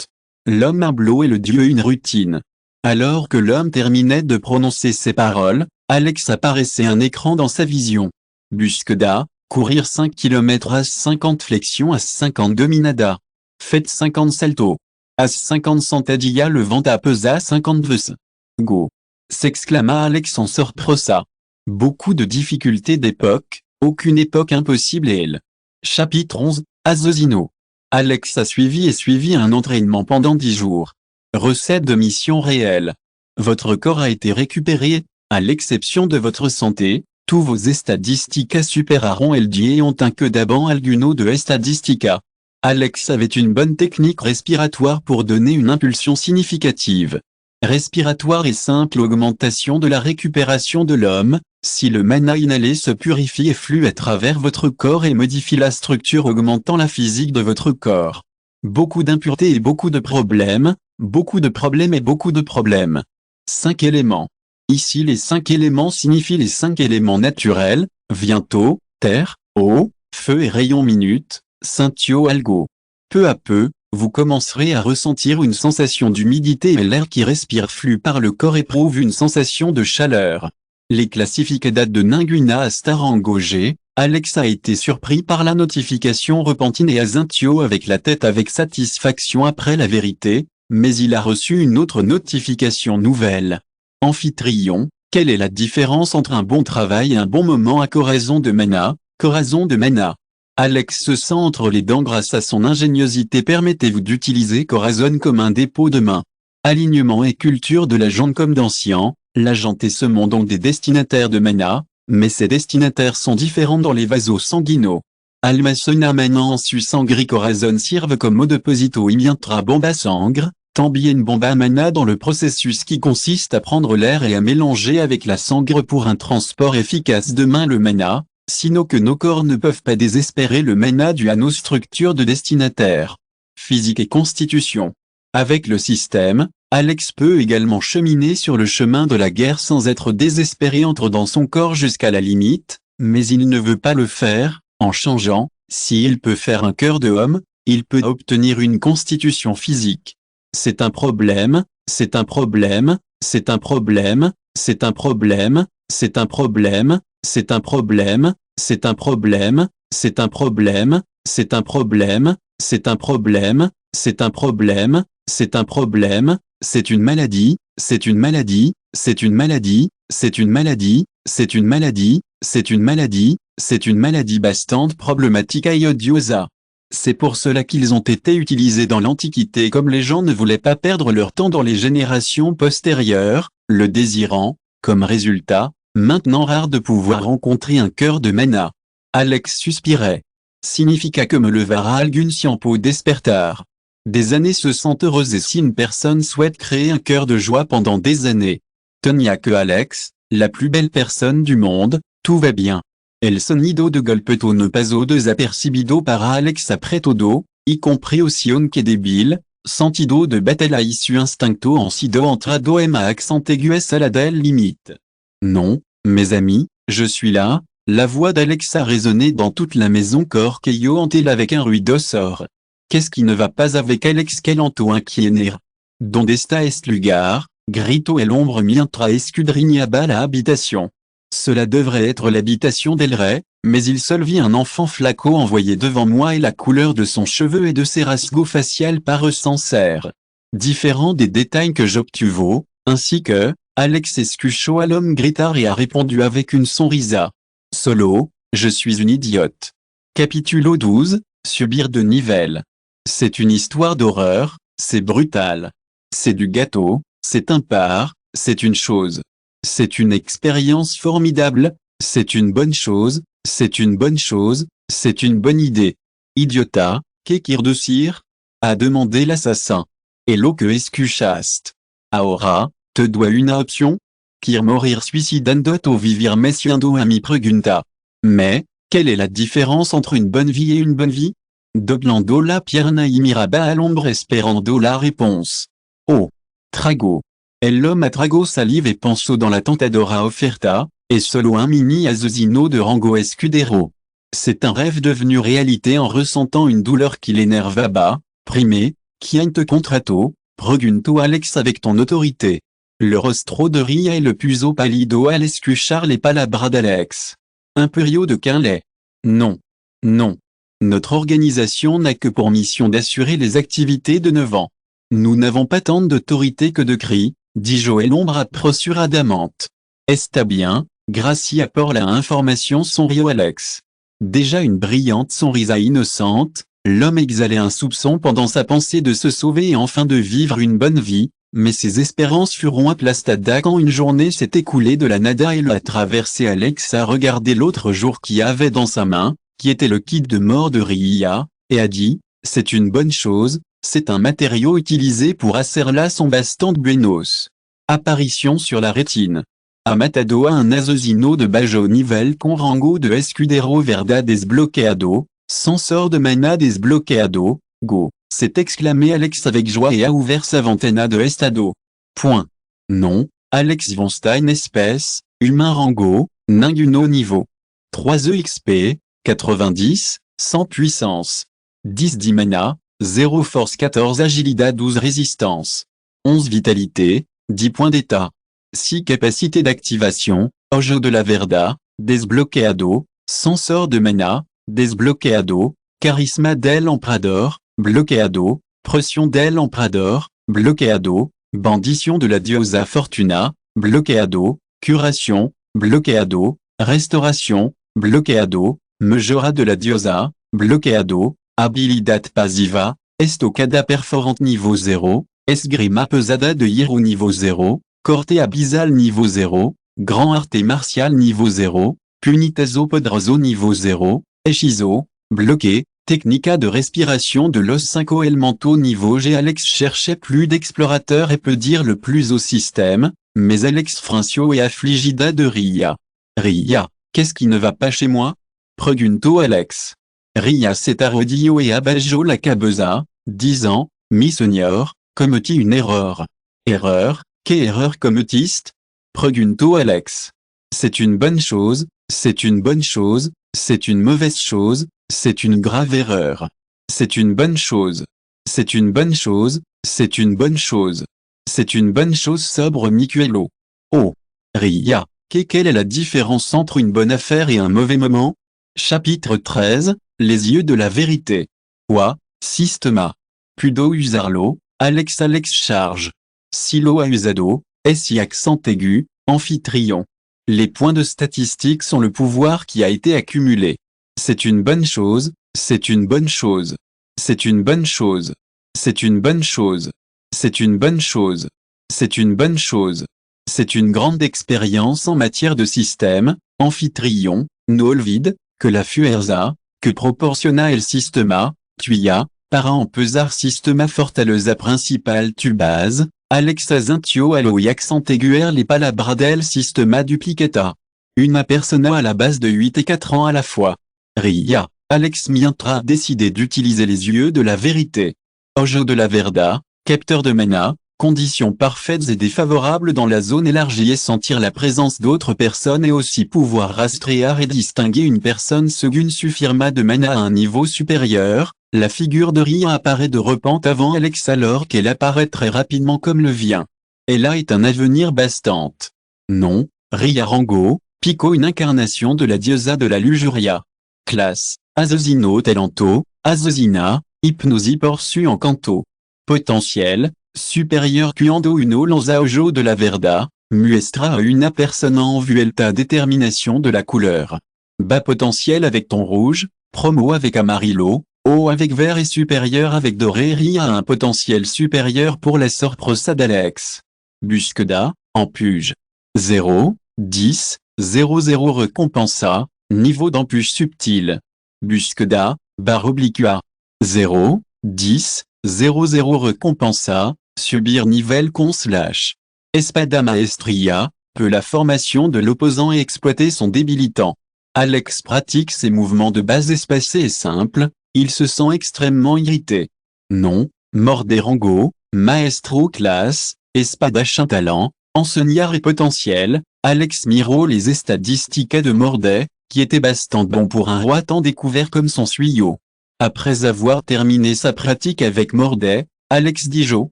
L'homme habló et le dieu une routine. Alors que l'homme terminait de prononcer ces paroles, Alex apparaissait un écran dans sa vision. Busqueda, courir 5 km à 50 flexions à 50 dominada. Faites 50 saltos. À 50 sentadillas le vent pesa 50 ves. Go. S'exclama Alex en sorprosa. Beaucoup de difficultés d'époque, aucune époque impossible et elle. Chapitre 11, Assassino. Alex a suivi un entraînement pendant 10 jours. Recette de mission réelle. Votre corps a été récupéré, à l'exception de votre santé, tous vos estadisticas superaron el die ont un que d'abord alguno de estadistica. Alex avait une bonne technique respiratoire pour donner une impulsion significative. Respiratoire et simple augmentation de la récupération de l'homme, si le mana inhalé se purifie et flue à travers votre corps et modifie la structure augmentant la physique de votre corps. Beaucoup d'impuretés et beaucoup de problèmes, beaucoup de problèmes et beaucoup de problèmes. 5 éléments. Ici les 5 éléments signifient les 5 éléments naturels, viento, terre, eau, feu et rayon minute, scintio algo. Peu à peu, Vous commencerez à ressentir une sensation d'humidité et l'air qui respire flue par le corps éprouve une sensation de chaleur. Les classifications datent de Ninguina à Starangogé. Alex a été surpris par la notification repentie et Azintio avec la tête avec satisfaction après la vérité, mais il a reçu une autre notification nouvelle. Amphitryon, quelle est la différence entre un bon travail et un bon moment à Corazon de Mana? Corazon de Mana. Alex se sent entre les dents grâce à son ingéniosité. Permettez-vous d'utiliser Corazon comme un dépôt de main. Alignement et culture de la jante comme d'anciens, la jante et semons donc des destinataires de mana, mais ces destinataires sont différents dans les vasos sanguinaux. Almasona mana en su sangri Corazon servent comme mot deposito imientra bomba sangre, tambien bomba mana dans le processus qui consiste à prendre l'air et à mélanger avec la sangre pour un transport efficace de main le mana, sinon que nos corps ne peuvent pas désespérer le mana dû à nos structures de destinataire. Physique et constitution. Avec le système, Alex peut également cheminer sur le chemin de la guerre sans être désespéré entre dans son corps jusqu'à la limite, mais il ne veut pas le faire, en changeant, s'il peut faire un cœur de homme, il peut obtenir une constitution physique. C'est un problème, c'est un problème, c'est un problème, c'est un problème, c'est un problème, c'est un problème, c'est un problème, c'est un problème, c'est un problème, c'est un problème, c'est un problème, c'est un problème, c'est une maladie, c'est une maladie, c'est une maladie, c'est une maladie, c'est une maladie, c'est une maladie, c'est une maladie bastante problématique et odiosa. C'est pour cela qu'ils ont été utilisés dans l'Antiquité comme les gens ne voulaient pas perdre leur temps dans les générations postérieures, le désirant, comme résultat, maintenant rare de pouvoir rencontrer un cœur de mana. Alex suspirait. Significa que me levara algun siampo despertar. Des années se sentent heureuses et si une personne souhaite créer un cœur de joie pendant des années. Tonia que Alex, la plus belle personne du monde, tout va bien. El sonido de golpeto no paso desapercibido para Alex après todo, y compris aussi que débile, sentido de batalla issu instincto en sido entrado ema accent aigu a la del limite. Non, mes amis, je suis là, la voix d'Alex a résonné dans toute la maison Corqueio Antel avec un ruido sort. Qu'est-ce qui ne va pas avec Alex Calanto inquiénera? Donde está est lugar, grito el ombre mientras escudriñaba la habitation. Cela devrait être l'habitation d'Elray, mais il seul vit un enfant flaco envoyé devant moi et la couleur de son cheveu et de ses rasgos facial parut sincère. Différent des détails que j'obtuvo, ainsi que, Alex escuchó à l'homme gritar et a répondu avec une sonrisa. Solo, je suis une idiote. Capitulo 12, subir de nivelles. C'est une histoire d'horreur, c'est brutal. C'est du gâteau, c'est impar, c'est une chose. C'est une expérience formidable, c'est une bonne chose, c'est une bonne chose, c'est une bonne idée. Idiota, qu'équire de cire? A demandé l'assassin. Et l'eau que escuchaste. Ahora, te dois une option? Quir morir suicidando o vivir mesiando a mi pregunta. Mais, quelle est la différence entre une bonne vie et une bonne vie? Doblando la pierna y miraba à l'ombre esperando la réponse. Oh! Trago. El l'homme a trago salive et pensó dans la tentadora offerta, et solo un mini asesino de Rango Escudero. C'est un rêve devenu réalité en ressentant une douleur qui l'énervaba, primé, quien te contrato, pregunto Alex avec ton autorité. Le rostro de Ria et le puso palido al escuchar les palabras d'Alex. Imperio de Quinlay. Non. Non. Notre organisation n'a que pour mission d'assurer les activités de 9 ans. Nous n'avons pas tant d'autorité que de cris, dit Joël Ombre apressuradamente. Está bien, gracia por la information sonrió Alex. Déjà une brillante sonrisa innocente, l'homme exhalait un soupçon pendant sa pensée de se sauver et enfin de vivre une bonne vie, mais ses espérances furent aplastadas quand une journée s'est écoulée de la nada et l'a traversé. Alex a regardé l'autre jour qui avait dans sa main, qui était le kit de mort de Ria, et a dit, c'est une bonne chose, c'est un matériau utilisé pour acerla son baston de Buenos. Apparition sur la rétine. A Matadoa un asesino de bajo nivel con rango de escudero verda desbloqueado, sensor de mana desbloqueado, go, s'est exclamé Alex avec joie et a ouvert sa ventana de estado. Point. Non, Alex von Stein espèce, humain rango, ninguno niveau. 3 EXP, 90, 100 puissance. 10 mana, 0 force 14 agilité 12 résistance. 11 vitalité, 10 points d'état. 6 capacité d'activation, Ojo de la Verda, Desbloqueado, Sensor de mana, Desbloqueado, Charisma del Emprador, Bloqueado, Pression del Emprador, Bloqueado, Bandition de la Diosa Fortuna, Bloqueado, Curation, Bloqueado, Restauration, Bloqueado, Mejora de la Diosa, Bloqueado, Habilidad Pasiva, Estocada Perforante niveau 0, Esgrima Pesada de Hierro niveau 0, Corte Abyssal niveau 0, Grand Arte Martial niveau 0, Punitazo Poderoso niveau 0, Hechizo, Bloqué, Technica de respiration de los 5 Elementos niveau G. Alex cherchait plus d'explorateurs et peut dire le plus au système, mais Alex Frincio et Affligida de Ria. Ria, qu'est-ce qui ne va pas chez moi? Pregunto Alex. Ria c'est Arodio et Abajo la cabeza, 10 ans, mi senior, commettit une erreur. Erreur, qu'est erreur commettiste? Pregunto Alex. C'est une bonne chose, c'est une bonne chose, c'est une mauvaise chose, c'est une grave erreur. C'est une bonne chose. C'est une bonne chose, c'est une bonne chose. C'est une bonne chose sobre Micuelo. Oh. Ria, quelle est la différence entre une bonne affaire et un mauvais moment? Chapitre 13, les yeux de la vérité. Quoi, Systema. Pudo usarlo, Alex charge. Silo a usado, si accent aigu, amphitryon. Les points de statistique sont le pouvoir qui a été accumulé. C'est une bonne chose, c'est une bonne chose. C'est une bonne chose. C'est une bonne chose. C'est une bonne chose. C'est une bonne chose. C'est une grande expérience en matière de système, amphitryon, nolvid, que la fuerza, que proportiona el sistema, tuia, para en pesar sistema fortaleza principal tu base, Alex azintio aloi accent aiguer les palabras del sistema duplicata. Una persona à la base de 8 et 4 ans à la fois. Ria, Alex Mientra a décidé d'utiliser les yeux de la vérité. Ojo de la Verda, capteur de mana, conditions parfaites et défavorables dans la zone élargie et sentir la présence d'autres personnes et aussi pouvoir rastrear et distinguer une personne según su firma de mana à un niveau supérieur. La figure de Ria apparaît de repente avant Alex alors qu'elle apparaît très rapidement comme le vient. Elle a est un avenir bastante. Non, Ria Rango, Pico une incarnation de la diosa de la lujuria. Classe, Azozino Talento, Azozina, Hypnosie Porsu en canto. Potentiel, supérieur Cuando uno lanza ojo de la Verda, muestra a una persona en vuelta détermination de la couleur. Bas potentiel avec ton rouge, promo avec Amarillo, haut avec vert et supérieur avec doré. Ria a un potentiel supérieur pour la sorpresa d'Alex. Busqueda, en puge. 0, 10, 00 récompensa, niveau d'empuche subtil. Busqueda, barre obliqua. 0, 10, 00 récompensa, subir nivel con slash. Espada maestria, peut la formation de l'opposant et exploiter son débilitant. Alex pratique ses mouvements de base espacés et simples, il se sent extrêmement irrité. Non, Morderango, Maestro classe, Espadachim talent, enseignant et potentiel, Alex miro les statistiques de Mordet, qui était bastant bon pour un roi tant découvert comme son suyo. Après avoir terminé sa pratique avec Mordet, Alex Dijo,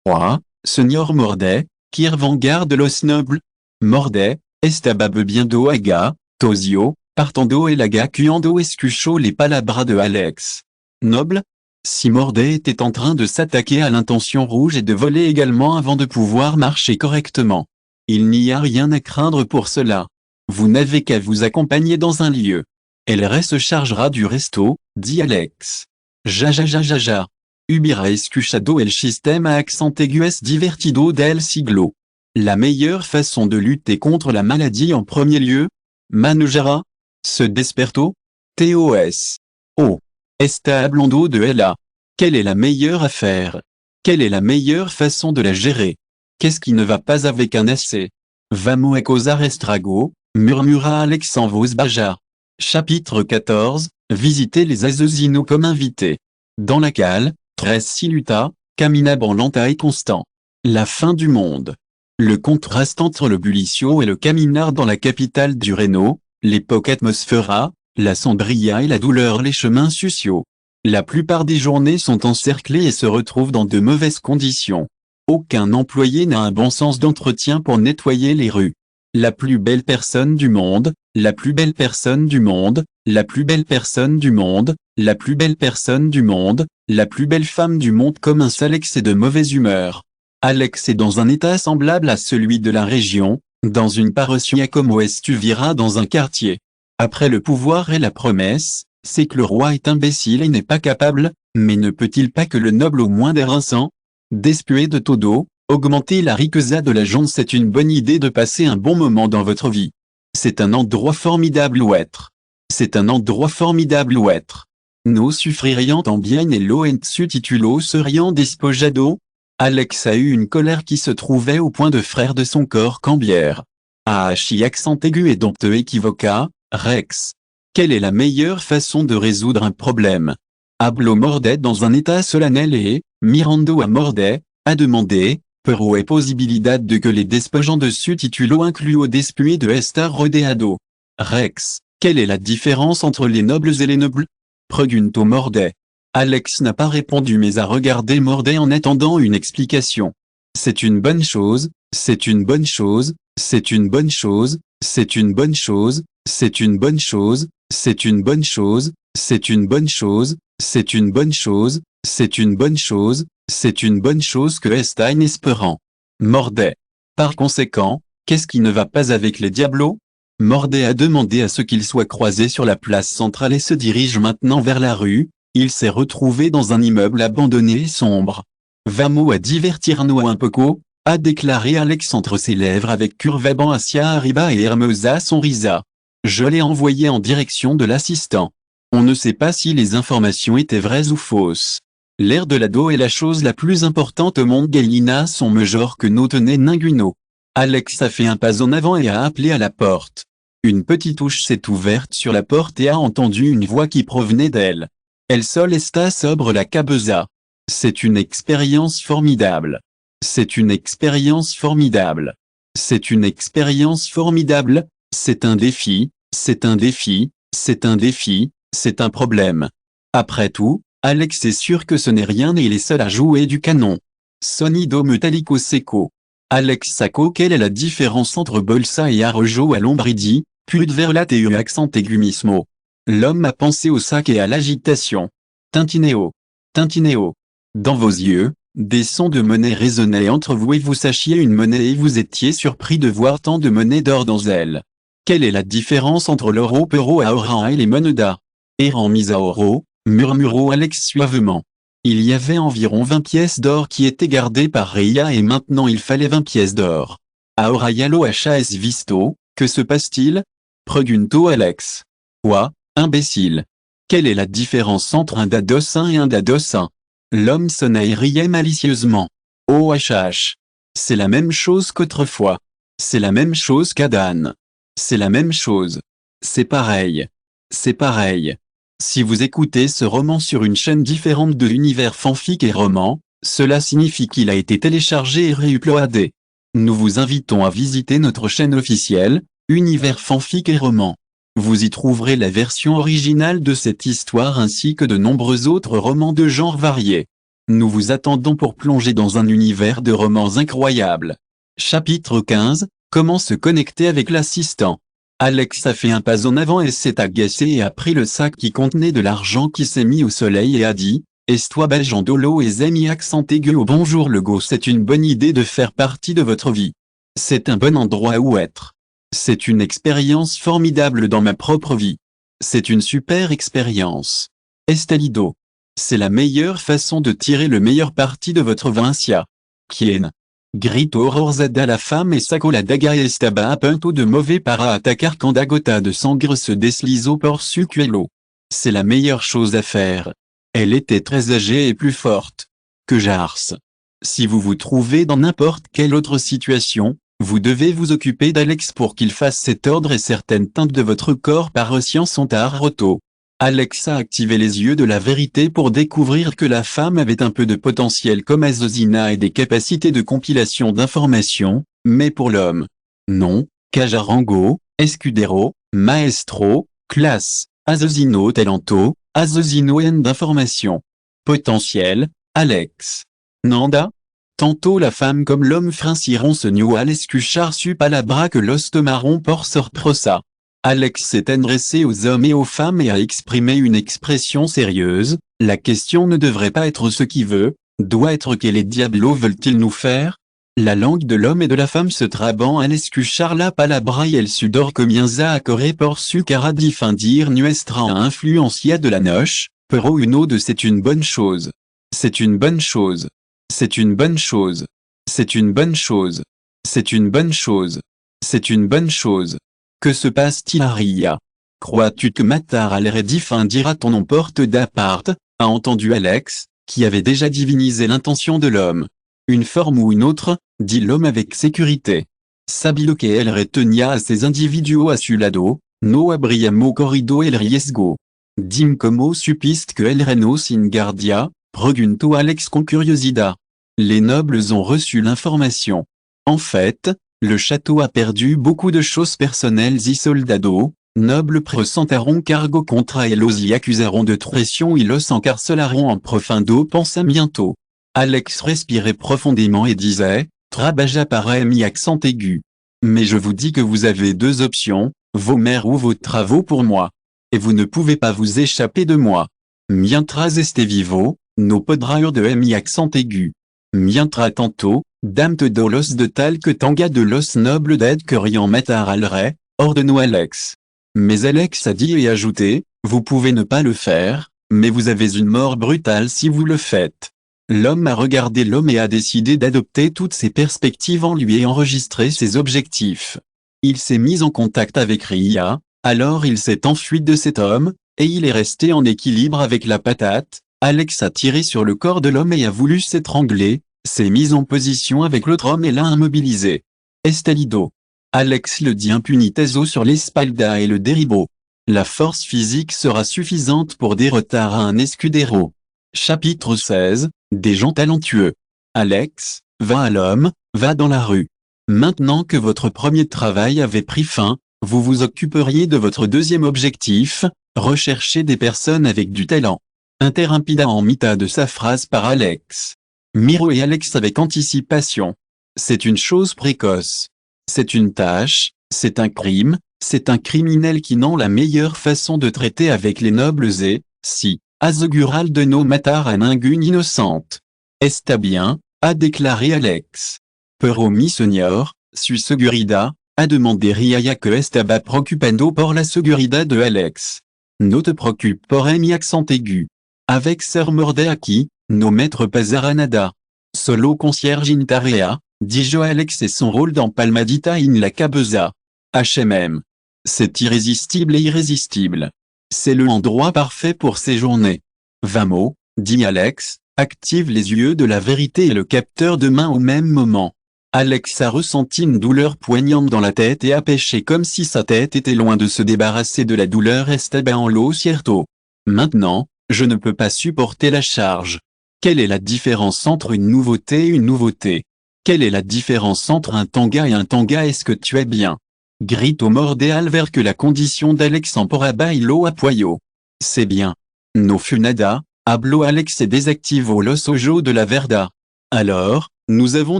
roi, senior Mordet, Kir Vanguard de los Nobles. Mordet, Estabab biendo aga, Tosio, partando el aga cuando escucho les palabras de Alex. Noble? Si Mordet était en train de s'attaquer à l'intention rouge et de voler également avant de pouvoir marcher correctement. Il n'y a rien à craindre pour cela. Vous n'avez qu'à vous accompagner dans un lieu. Elle se chargera du resto, dit Alex. Ja. Ubira escuchado el sistema accent aigu es divertido del siglo. La meilleure façon de lutter contre la maladie en premier lieu? Manujara? Se desperto? TOS. Oh. Está hablando de ella. Quelle est la meilleure affaire? Quelle est la meilleure façon de la gérer? Qu'est-ce qui ne va pas avec un essai? Vamos a causar estrago, murmura Alex en voix baja. Chapitre 14, visiter les Azosinos comme invités. Dans la cale, 13 siluta, caminab lenta et constant. La fin du monde. Le contraste entre le bullicio et le caminar dans la capitale du Reno, l'époque atmosphera, la sombria et la douleur les chemins sociaux. La plupart des journées sont encerclées et se retrouvent dans de mauvaises conditions. Aucun employé n'a un bon sens d'entretien pour nettoyer les rues. La plus belle personne du monde, la plus belle personne du monde, la plus belle personne du monde, la plus belle personne du monde, la plus belle femme du monde commence Alex est de mauvaise humeur. Alex est dans un état semblable à celui de la région, dans une parution comme OS tu viras dans un quartier. Après le pouvoir et la promesse, c'est que le roi est imbécile et n'est pas capable, mais ne peut-il pas que le noble au moins d'air rinçant, d'espuer de taux d'eau, augmenter la riqueza de la jonque c'est une bonne idée de passer un bon moment dans votre vie. C'est un endroit formidable où être. C'est un endroit formidable où être. Nos suffririant en bien et lo su titulo seriant despojado. Alex a eu une colère qui se trouvait au point de frère de son corps cambière. Ahachi accent aigu et dompteux équivoqua, Rex. Quelle est la meilleure façon de résoudre un problème? Hablo mordait dans un état solennel et, mirando a mordait, a demandé, pero et possibilidad de que les despojants dessus titulo incluo después de estar rodeado. Rex, quelle est la différence entre les nobles et les nobles? Pregunto mordait. Alex n'a pas répondu mais a regardé Mordet en attendant une explication. C'est une bonne chose, c'est une bonne chose, c'est une bonne chose, c'est une bonne chose, c'est une bonne chose, c'est une bonne chose, c'est une bonne chose, c'est une bonne chose, c'est une bonne chose, c'est une bonne chose que está inespérant. Mordet. Par conséquent, qu'est-ce qui ne va pas avec les Diablos? Mordet a demandé à ce qu'ils soient croisés sur la place centrale et se dirige maintenant vers la rue. Il s'est retrouvé dans un immeuble abandonné et sombre. Vamos à divertirnos un poco, a déclaré Alex entre ses lèvres avec curvaban hacia arriba et Hermosa sonrisa. Je l'ai envoyé en direction de l'assistant. On ne sait pas si les informations étaient vraies ou fausses. L'air de l'ado est la chose la plus importante au monde. Galina son major que nous tenait Ninguno. Alex a fait un pas en avant et a appelé à la porte. Une petite touche s'est ouverte sur la porte et a entendu une voix qui provenait d'elle. El sol está sobre la cabeza. C'est une expérience formidable. C'est une expérience formidable. C'est une expérience formidable. C'est un défi, c'est un défi, c'est un défi, c'est un problème. Après tout, Alex est sûr que ce n'est rien et il est seul à jouer du canon. Sonido metallico seco. Alex Sacco. Quelle est la différence entre bolsa et arrojo à lombridi, puis verlate et accent aigumismo? L'homme a pensé au sac et à l'agitation. Tintinéo. Tintinéo. Dans vos yeux, des sons de monnaie résonnaient entre vous et vous sachiez une monnaie et vous étiez surpris de voir tant de monnaie d'or dans elle. Quelle est la différence entre l'euro pero ahora et les monedas? Errant mis à oro, murmuró Alex suavement. Il y avait environ 20 pièces d'or qui étaient gardées par Reia et maintenant il fallait 20 pièces d'or. Ahora ya lo has visto, que se passe-t-il? Pregunto Alex. Quoi? Imbécile. Quelle est la différence entre un dadossin et un dadossin? L'homme sonna et riait malicieusement. Oh HH. C'est la même chose qu'autrefois. C'est la même chose qu'Adan. C'est la même chose. C'est pareil. C'est pareil. Si vous écoutez ce roman sur une chaîne différente de l'univers fanfic et roman, cela signifie qu'il a été téléchargé et réuploadé. Nous vous invitons à visiter notre chaîne officielle, Univers fanfic et roman. Vous y trouverez la version originale de cette histoire ainsi que de nombreux autres romans de genres variés. Nous vous attendons pour plonger dans un univers de romans incroyables. Chapitre 15, comment se connecter avec l'assistant. Alex a fait un pas en avant et s'est agacé et a pris le sac qui contenait de l'argent qui s'est mis au soleil et a dit, Estoy baljandolo et zemi accent aigu au bonjour le go. C'est une bonne idée de faire partie de votre vie. C'est un bon endroit où être. C'est une expérience formidable dans ma propre vie. C'est une super expérience. Estalido. C'est la meilleure façon de tirer le meilleur parti de votre Vincia. Quien. Grito Rorzada la femme et sacco la daga estaba a punto de mauvais para atacar quand Dagota de sangre se deslizó por su cuello. C'est la meilleure chose à faire. Elle était très âgée et plus forte que Jars. Si vous vous trouvez dans n'importe quelle autre situation, vous devez vous occuper d'Alex pour qu'il fasse cet ordre et certaines teintes de votre corps parossiens sont à Arroto. Alex a activé les yeux de la vérité pour découvrir que la femme avait un peu de potentiel comme Azozina et des capacités de compilation d'informations, mais pour l'homme. Non, Cajarango, Escudero, Maestro, Classe, Azozino Talento, Asesino d'information. Potentiel, Alex. Nanda. Tantôt la femme comme l'homme frinciront ce nual escuchar su palabra que los tomaront por sorpresa. Alex s'est adressé aux hommes et aux femmes et a exprimé une expression sérieuse. La question ne devrait pas être ce qui veut, doit être que les diablos veulent-ils nous faire? La langue de l'homme et de la femme se trabant al escuchar la palabra y el sudor comienza a correr por su cara difundir nuestra influencia de la noche, pero uno de c'est une bonne chose. C'est une bonne chose. C'est une bonne chose. C'est une bonne chose. C'est une bonne chose. C'est une bonne chose. Que se passe-t-il à Ria? Crois-tu que Matar allait difundir à ton nom porte d'appart? A entendu Alex, qui avait déjà divinisé l'intention de l'homme. Une forme ou une autre, dit l'homme avec sécurité. Sabilo que el retenia a ces individuos a su lado, no abriamo corrido el riesgo. Dim como supiste que el reno sin guardia, pregunto Alex con curiosidad. Les nobles ont reçu l'information. En fait, le château a perdu beaucoup de choses personnelles y soldado. Nobles presentaron cargo contra ellos y accusaron de traition y los encarcelaron en profundo pensamiento. Alex respirait profondément et disait, Trabaja para mi accent aigu. Mais je vous dis que vous avez deux options, vos mères ou vos travaux pour moi. Et vous ne pouvez pas vous échapper de moi. Mientras este vivo, no podrá de mi accent aigu. Mientras tanto, dame de los de tal que tanga de los nobles d'aide que rien matar al rey, ordenó Alex. Mais Alex a dit et ajouté, vous pouvez ne pas le faire, mais vous avez une mort brutale si vous le faites. L'homme a regardé l'homme et a décidé d'adopter toutes ses perspectives en lui et enregistrer ses objectifs. Il s'est mis en contact avec Ria, alors il s'est enfui de cet homme, et il est resté en équilibre avec la patate. Alex a tiré sur le corps de l'homme et a voulu s'étrangler, s'est mis en position avec l'autre homme et l'a immobilisé. Estalido. Alex le dit impunitazo sur l'espalda et le derribó. La force physique sera suffisante pour des retards à un escudero. Chapitre 16, des gens talentueux. Alex, va à l'homme, va dans la rue. Maintenant que votre premier travail avait pris fin, vous vous occuperiez de votre deuxième objectif, rechercher des personnes avec du talent. Interrompida en mitad de sa phrase par Alex. Miro et Alex avec anticipation. C'est une chose précoce. C'est une tâche, c'est un crime, c'est un criminel qui n'a la meilleure façon de traiter avec les nobles et, si, asegural de no matar a ningune innocente. Está bien, a déclaré Alex. Pero mi señor, su seguridad, a demandé Ria que estaba preocupando por la seguridad de Alex. No te preocupes por mi accent aigu. Avec Sir Mordeaki, no maître pas a nada. Solo concierge in tarea, dit Joe Alex et son rôle dans Palmadita in la cabeza. HMM. C'est irrésistible et irrésistible. C'est le endroit parfait pour séjourner. Vamos, dit Alex, active les yeux de la vérité et le capteur de main au même moment. Alex a ressenti une douleur poignante dans la tête et a pêché comme si sa tête était loin de se débarrasser de la douleur. Estaba en lo cierto. Maintenant, je ne peux pas supporter la charge. Quelle est la différence entre une nouveauté et une nouveauté? Quelle est la différence entre un tanga et un tanga? Est-ce que tu es bien? Grito Mordeal vers que la condition d'Alex en poraba y lo apoyo. C'est bien. No funada, habló Alex et désactivo los ojos de la verda. Alors, nous avons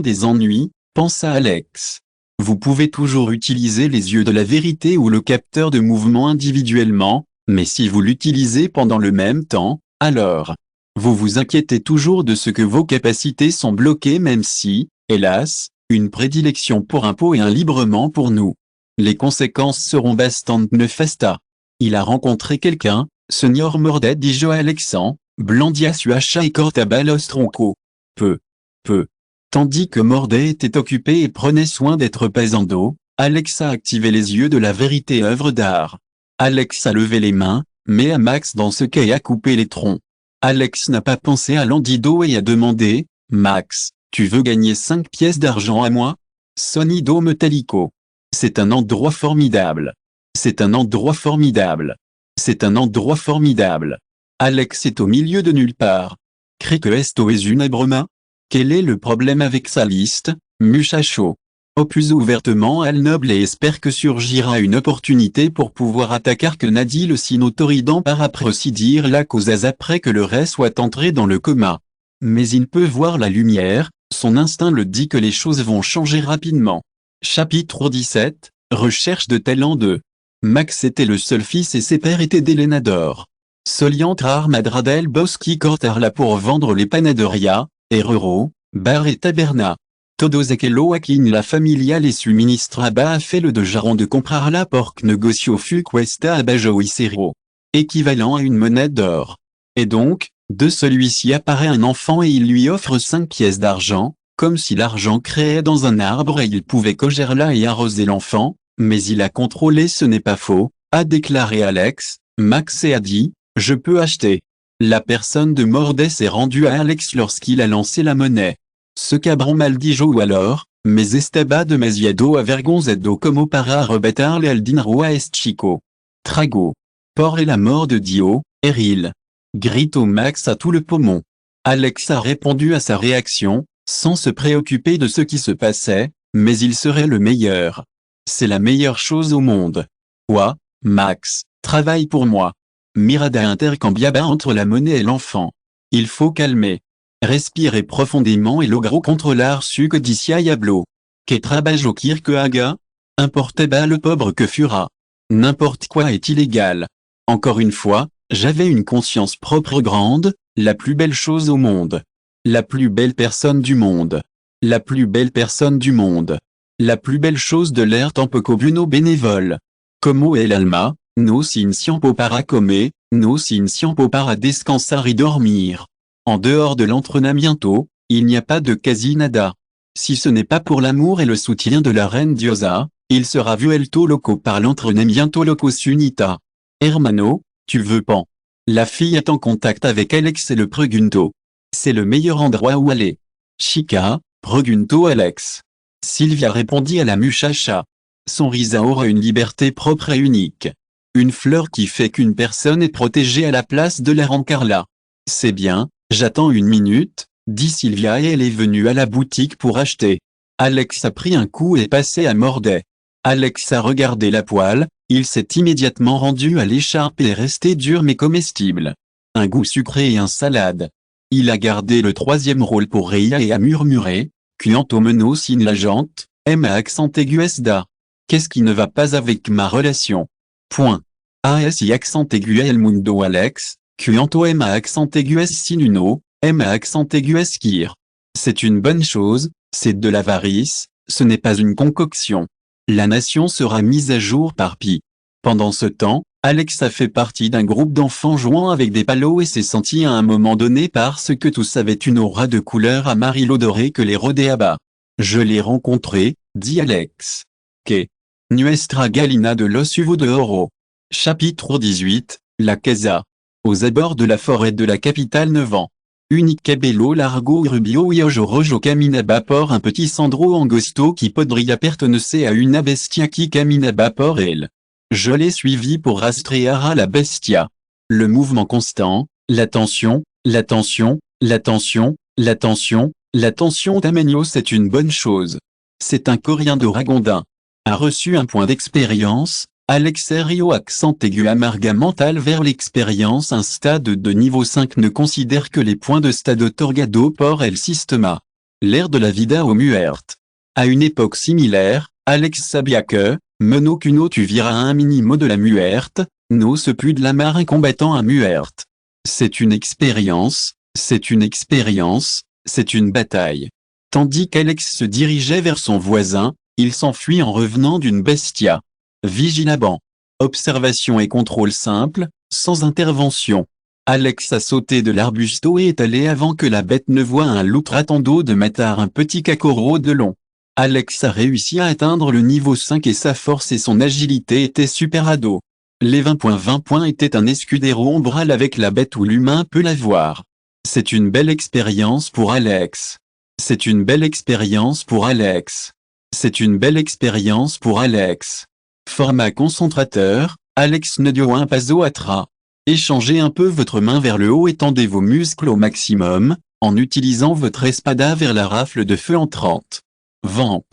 des ennuis, pensa Alex. Vous pouvez toujours utiliser les yeux de la vérité ou le capteur de mouvement individuellement, mais si vous l'utilisez pendant le même temps, alors, vous vous inquiétez toujours de ce que vos capacités sont bloquées même si, hélas, une prédilection pour un pot et un librement pour nous. Les conséquences seront bastante néfastes. Il a rencontré quelqu'un, Senior Mordet dit Joe Alexan, Blandia Suacha et Cortabalos Tronco. Peu. Tandis que Mordet était occupé et prenait soin d'être pesando, Alex a activé les yeux de la vérité œuvre d'art. Alex a levé les mains, mais à Max dans ce cas a coupé les troncs. Alex n'a pas pensé à Landido et a demandé, Max, tu veux gagner 5 pièces d'argent à moi? Sonido Metallico. C'est un endroit formidable. C'est un endroit formidable. C'est un endroit formidable. Alex est au milieu de nulle part. Cree que esto es una broma? Quel est le problème avec sa liste, muchacho? Au plus ouvertement elle noble et espère que surgira une opportunité pour pouvoir attaquer que Nadi le Sinotoridan par après aussi dire la cause après que le reste soit entré dans le coma. Mais il peut voir la lumière, son instinct le dit que les choses vont changer rapidement. Chapitre 17, Recherche de talent 2. Max était le seul fils et ses pères étaient d'Elenador. Soliantrar Madradel Boski Cortarla pour vendre les Panadoria, Herrero, Bar et Taberna. Todos aquello aquin la familia les suministraba a fait le de Jaron de comprar la porc negocio fu cuesta abajo y cero. Équivalent à une monnaie d'or. Et donc, de celui-ci apparaît un enfant et il lui offre 5 pièces d'argent, comme si l'argent créait dans un arbre et il pouvait coger là et arroser l'enfant, mais il a contrôlé ce n'est pas faux, a déclaré Alex, Max et a dit, je peux acheter. La personne de Mordes s'est rendue à Alex lorsqu'il a lancé la monnaie. Ce cabron maldijo ou alors, mais estaba de mesiado avergonzado como para rebatarle al dinero a est chico. Trago. Por et la mort de Dio, Eril. Grito Max à tout le poumon. Alex a répondu à sa réaction, sans se préoccuper de ce qui se passait, mais il serait le meilleur. C'est la meilleure chose au monde. Quoi, Max, travaille pour moi. Mirada intercambiaba entre la monnaie et l'enfant. Il faut calmer. Respirer profondément et logro controlar su que dicia Diablo. Que trabajo que haga? Importeba le pauvre que fura. N'importe quoi est illégal. Encore une fois, j'avais une conscience propre grande, la plus belle chose au monde. La plus belle personne du monde. La plus belle personne du monde. La plus belle chose de l'air tampoco buono bénévole. Como el alma, no sin siempo para comer, no sin siempo para descansar y dormir. En dehors de l'entrenamiento, il n'y a pas de quasi nada. Si ce n'est pas pour l'amour et le soutien de la reine Diosa, il sera vuelto loco par l'entrenamiento locos unita. Hermano, tu veux pan. La fille est en contact avec Alex et le pregunto. C'est le meilleur endroit où aller. Chica, pregunto Alex. Sylvia répondit à la muchacha. Son risa aura une liberté propre et unique. Une fleur qui fait qu'une personne est protégée à la place de la Rancarla. C'est bien. J'attends une minute, dit Sylvia et elle est venue à la boutique pour acheter. Alex a pris un coup et passé à Mordet. Alex a regardé la poêle, il s'est immédiatement rendu à l'écharpe et est resté dur mais comestible. Un goût sucré et un salade. Il a gardé le troisième rôle pour Reia et a murmuré, Cuanto menos sin la jante, M à accent aigu esda. Qu'est-ce qui ne va pas avec ma relation? Point. AS y accent aigu el mundo Alex. Cuanto M à accent aigu es sinuno, M à accent aigu esquire. C'est une bonne chose, c'est de l'avarice, ce n'est pas une concoction. La nation sera mise à jour par Pi. Pendant ce temps, Alex a fait partie d'un groupe d'enfants jouant avec des palos et s'est senti à un moment donné parce que tous avaient une aura de couleur à Amarillo doré que les rodeaba. Je l'ai rencontré, dit Alex. Que Nuestra Galina de los Uvos de Oro. Chapitre 18, La Casa. Aux abords de la forêt de la capitale 9 ans. Unique cabello largo rubio y ojo rojo caminaba por un petit Sandro Angosto qui podría pertenecer à une bestia qui caminaba por elle. Je l'ai suivi pour rastrear à la bestia. Le mouvement constant, l'attention, l'attention, l'attention, l'attention, l'attention tamaño c'est une bonne chose. C'est un coréen de Ragondin. A reçu un point d'expérience. Alex Rio accent aigu amarga mental vers l'expérience. Un stade de niveau 5 ne considère que les points de stade otorgado por el sistema. L'ère de la vida au muerte. À une époque similaire, Alex sabia que, meno qu'uno tu viras un minimo de la muerte, no se plus de la marin combattant à muerte. C'est une expérience, c'est une expérience, c'est une bataille. Tandis qu'Alex se dirigeait vers son voisin, il s'enfuit en revenant d'une bestia. Vigilabant. Observation et contrôle simple, sans intervention. Alex a sauté de l'arbusto et est allé avant que la bête ne voie un loup tratando de matar un petit cacoro de long. Alex a réussi à atteindre le niveau 5 et sa force et son agilité étaient superado. Les 20 points étaient un escudero ombral avec la bête où l'humain peut la voir. C'est une belle expérience pour Alex. C'est une belle expérience pour Alex. C'est une belle expérience pour Alex. Format concentrateur, Alex ne dio un paso atra. Échangez un peu votre main vers le haut et tendez vos muscles au maximum, en utilisant votre espada vers la rafle de feu entrante. Vamp.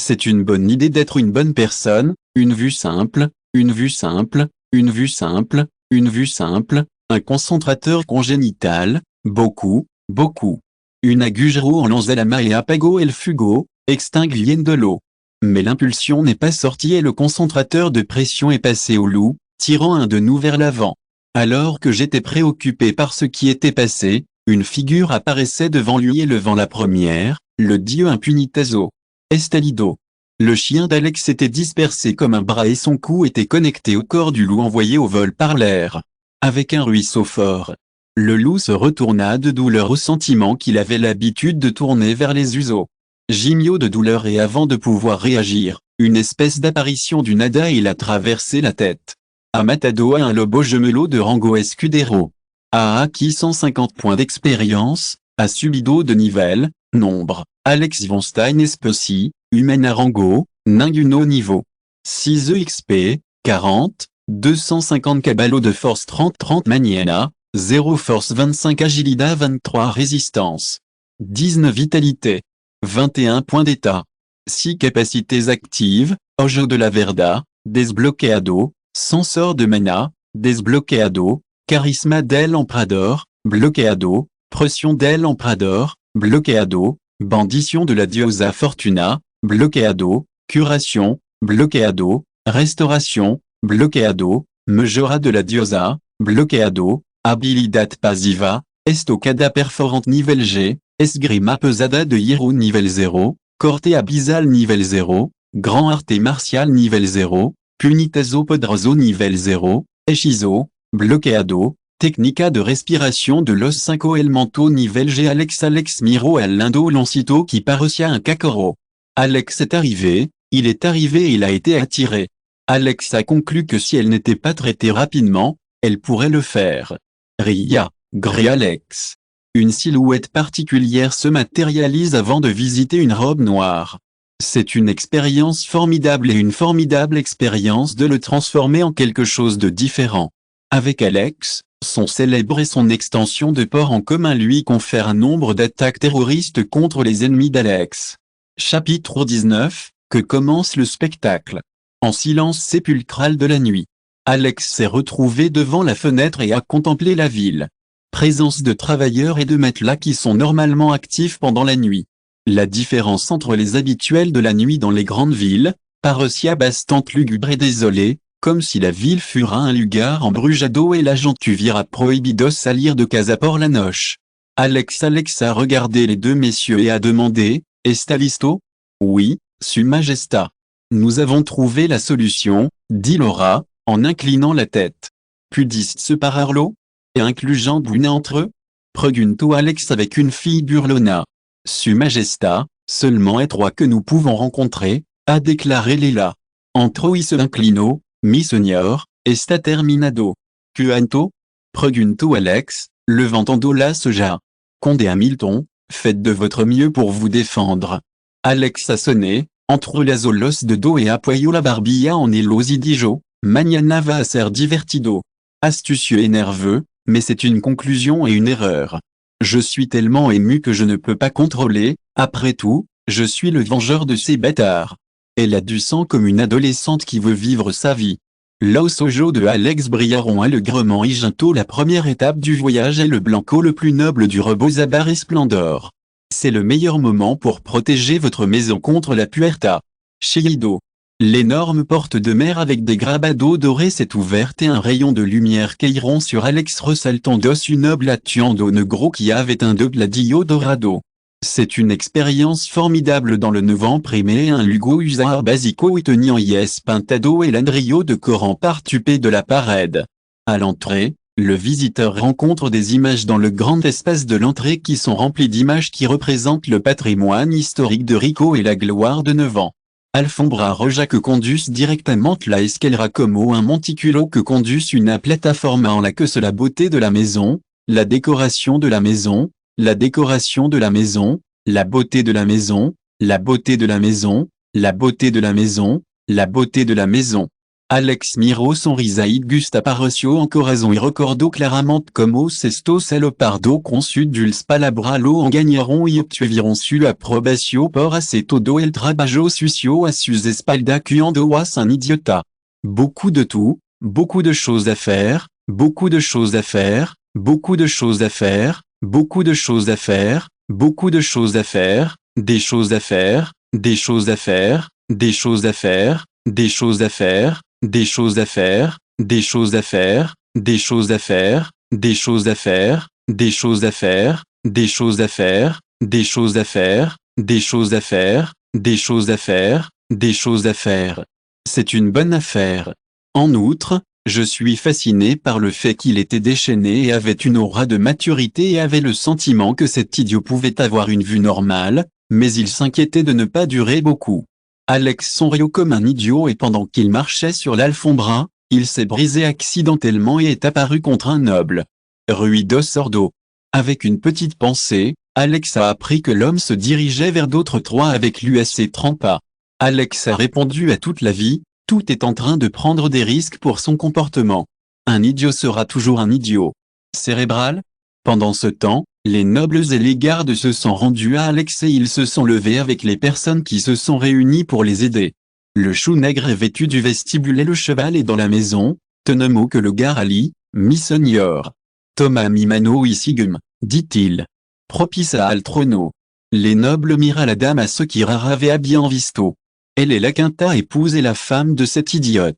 C'est une bonne idée d'être une bonne personne, une vue simple, une vue simple, une vue simple, une vue simple, un concentrateur congénital, beaucoup, beaucoup. Une agugero en lanzalama et apago el fugo, extinguienne de l'eau. Mais l'impulsion n'est pas sortie et le concentrateur de pression est passé au loup, tirant un de nous vers l'avant. Alors que j'étais préoccupé par ce qui était passé, une figure apparaissait devant lui élevant la première, le dieu impunitazo. Estalido. Le chien d'Alex s'était dispersé comme un bras et son cou était connecté au corps du loup envoyé au vol par l'air. Avec un ruisseau fort. Le loup se retourna de douleur au sentiment qu'il avait l'habitude de tourner vers les usos. Gimio de douleur et avant de pouvoir réagir, une espèce d'apparition du nada il a traversé la tête. Amatado a un lobo gemelo de Rango Escudero. A acquis 150 points d'expérience, a subido de nivel, nombre, Alex von Stein Especi, Humana Rango, Ninguno niveau. 6 EXP, 40, 250 Caballo de force 30 Maniena, 0 force 25 Agilida 23 résistance. 19 vitalité. 21 points d'état. 6 capacités actives, Ojo de la Verda, Desbloqueado, Sensor de mana, Desbloqueado, Charisma del Emprador, Bloqueado, Pression del Emprador, Bloqueado, Bandition de la Diosa Fortuna, Bloqueado, Curation, Bloqueado, Restauration, Bloqueado, Mejora de la Diosa, Bloqueado, Habilidad Pasiva, Estocada Perforante Nivel G, Esgrima Pesada de Hierro Nivel 0, Corte Abyssal Nivel 0, Grand Arte Martial Nivel 0, Punitazo Poderoso Nivel 0, Hechizo, Bloqueado, Technica de respiration de los 5 Elemento Nivel G Alex Miro al Lindo Lancito qui parecia un Kakoro. Alex est arrivé, il a été attiré. Alex a conclu que si elle n'était pas traitée rapidement, elle pourrait le faire. Ria, gré Alex. Une silhouette particulière se matérialise avant de visiter une robe noire. C'est une expérience formidable et une formidable expérience de le transformer en quelque chose de différent. Avec Alex, son célèbre et son extension de port en commun lui confère un nombre d'attaques terroristes contre les ennemis d'Alex. Chapitre 19, que commence le spectacle. En silence sépulcral de la nuit. Alex s'est retrouvé devant la fenêtre et a contemplé la ville. Présence de travailleurs et de matelas qui sont normalement actifs pendant la nuit. La différence entre les habituels de la nuit dans les grandes villes, parecia bastante lugubre et désolée, comme si la ville fût un lugar embrujado et la gente hubiera prohibido salir de casa por la noche. Alex a regardé les deux messieurs et a demandé, Está listo? Oui, Su Majesta. Nous avons trouvé la solution, dit Laura, en inclinant la tête. Pudiste se pararlo? Et incluant Bruna entre eux? Pregunto Alex avec une fille burlona. Su Majesta, seulement étroit que nous pouvons rencontrer, a déclaré Leila. Entre eux se inclino, mi señor, está terminado. Cuanto? Pregunto Alex, levant en dos la soja. Condé Hamilton, faites de votre mieux pour vous défendre. Alex a sonné, entre las olos de dos et apoyo la barbilla en elos y dijo, mañana va a ser divertido. Astucieux et nerveux, mais c'est une conclusion et une erreur. Je suis tellement ému que je ne peux pas contrôler, après tout, je suis le vengeur de ces bâtards. Elle a du sang comme une adolescente qui veut vivre sa vie. Los ojos de Alex brillaron allègrement y bientôt la première étape du voyage est le blanco le plus noble du Rebozabar et Splendor. C'est le meilleur moment pour protéger votre maison contre la puerta. Cheido. L'énorme porte de mer avec des grabados dorés s'est ouverte et un rayon de lumière cailleron sur Alex ressaltant dos une oblatuando negro qui avait un dobladillo dorado. C'est une expérience formidable dans le novembre primé un lugo usar basico y tenian yes pintado et l'andrio de Coran partupé de la parade. À l'entrée, le visiteur rencontre des images dans le grand espace de l'entrée qui sont remplies d'images qui représentent le patrimoine historique de Rico et la gloire de Nevan. Alfombra roja que conduce directement la escalera como un monticulo que conduce une plataforma en la que la beauté de la maison, la décoration de la maison, la décoration de la maison, la beauté de la maison, la beauté de la maison, la beauté de la maison, la beauté de la maison. Alex miro son risaid gusta parocio en corazon y recordo claramente como estos el pardo consuduls palabralo en gagnaron y obtuvieron su aprobacio por hacer todo el trabajo sucio a sus espaldas cuando was un idiota. Beaucoup de tout, beaucoup de choses à faire, beaucoup de choses à faire, beaucoup de choses à faire, beaucoup de choses à faire, beaucoup de choses à faire, des choses à faire, des choses à faire, des choses à faire, des choses à faire, des choses à faire, des choses à faire, des choses à faire, des choses à faire, des choses à faire, des choses à faire, des choses à faire, des choses à faire, des choses à faire, des choses à faire. C'est une bonne affaire. En outre, je suis fasciné par le fait qu'il était déchaîné et avait une aura de maturité et avait le sentiment que cet idiot pouvait avoir une vue normale, mais il s'inquiétait de ne pas durer beaucoup. Alex sonriait comme un idiot et pendant qu'il marchait sur l'alfombra, il s'est brisé accidentellement et est apparu contre un noble. Ruido sordo. Avec une petite pensée, Alex a appris que l'homme se dirigeait vers d'autres trois avec lui à ses 30 pas. Alex a répondu à toute la vie, tout est en train de prendre des risques pour son comportement. Un idiot sera toujours un idiot. Cérébral? Pendant ce temps, les nobles et les gardes se sont rendus à Alex et ils se sont levés avec les personnes qui se sont réunies pour les aider. Le chou nègre est vêtu du vestibule et le cheval est dans la maison, tenemo que le gar ali, mi seigneur. Thomas mi mano isigum, dit-il. Propice à al trono. Les nobles mirent la dame à ce qui raravait bien visto. Elle est la quinta épouse et la femme de cet idiote.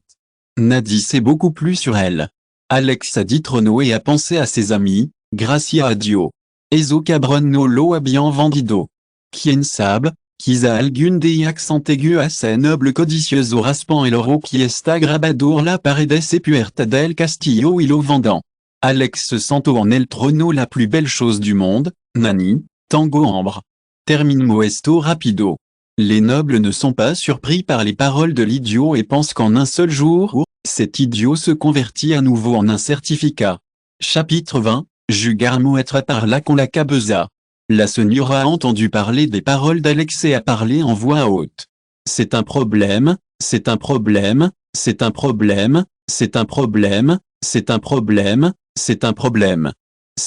Nadie sait beaucoup plus sur elle. Alex a dit trono et a pensé à ses amis, gracia a Dio. Eso cabron no lo habían vendido. Quien sabe, quizá algún día accent aigu a ese noble codicioso raspant el oro qui está grabador la paredes y puerta del castillo y lo vendant. Alex se sent en el trono la plus belle chose du monde, nani, tango ambre. Termine moesto rapido. Les nobles ne sont pas surpris par les paroles de l'idiot et pensent qu'en un seul jour, cet idiot se convertit à nouveau en un certificat. Chapitre 20, Jugarmo être par là qu'on la cabeza. La señora a entendu parler des paroles d'Alex et a parlé en voix haute. C'est un problème, c'est un problème, c'est un problème, c'est un problème, c'est un problème, c'est un problème.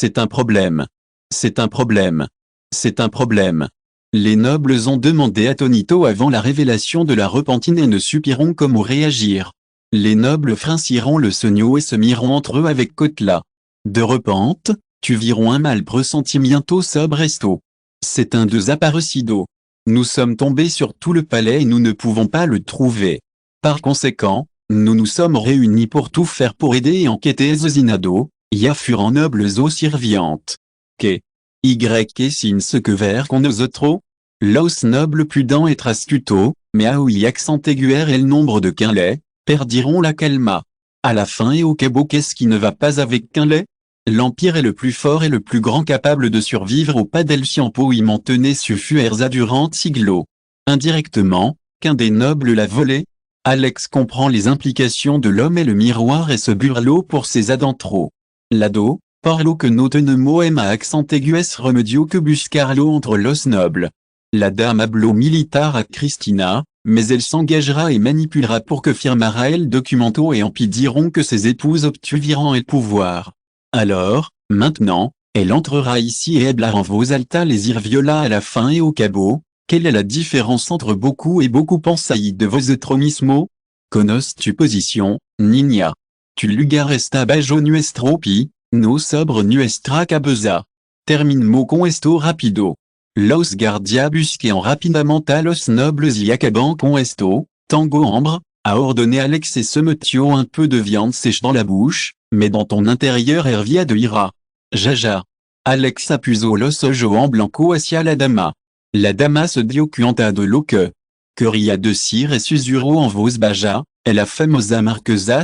C'est un problème. C'est un problème. C'est un problème. Les nobles ont demandé à Tonito avant la révélation de la repentine et ne supiront comment réagir. Les nobles frémissiront le sogno et se miront entre eux avec Cotla. De repente, tu virons un mal pressentimiento sobresto. C'est un desaparecido. Nous sommes tombés sur tout le palais et nous ne pouvons pas le trouver. Par conséquent, nous nous sommes réunis pour tout faire pour aider et enquêter asesinado, y furent nobles aux serviantes. Que y sin ce que ver con nosotros? Los nobles prudents et astuto, mais à y accent aiguer et le nombre de quinlets, perdiront la calma. À la fin et au cabo qu'est-ce qui ne va pas avec quinlets? L'Empire est le plus fort et le plus grand capable de survivre au pas del Ciampo y mantenait su fuerza durant siglo. Indirectement, qu'un des nobles l'a volé? Alex comprend les implications de l'homme et le miroir et se burlo pour ses adentros. Lado, parlo que no tenemo a accent aigues remedio que buscarlo entre los nobles. La dame habló militar à Christina, mais elle s'engagera et manipulera pour que firmara el documento et impediront que ses épouses obtuvieran el pouvoir. Alors, maintenant, elle entrera ici et hablara en voix alta les irviola à la fin et au cabo. Quelle est la différence entre beaucoup et beaucoup pensaí de vosotros mismo? Conos tu position, niña. Tu lugar esta bajo nuestro pi, no sobre nuestra cabeza. Termine mo con esto rapido. Los guardia busquant rapidamente a los nobles y acaban con esto, tango ambre, a ordonné Alex et se metió un peu de viande sèche dans la bouche, mais dans ton intérieur hervia de ira. Jaja. Alex appuso los ojos en blanco hacia la dama. La dama se dio cuenta de lo que ria de cire et susurró en voz baja, et la famosa marquesa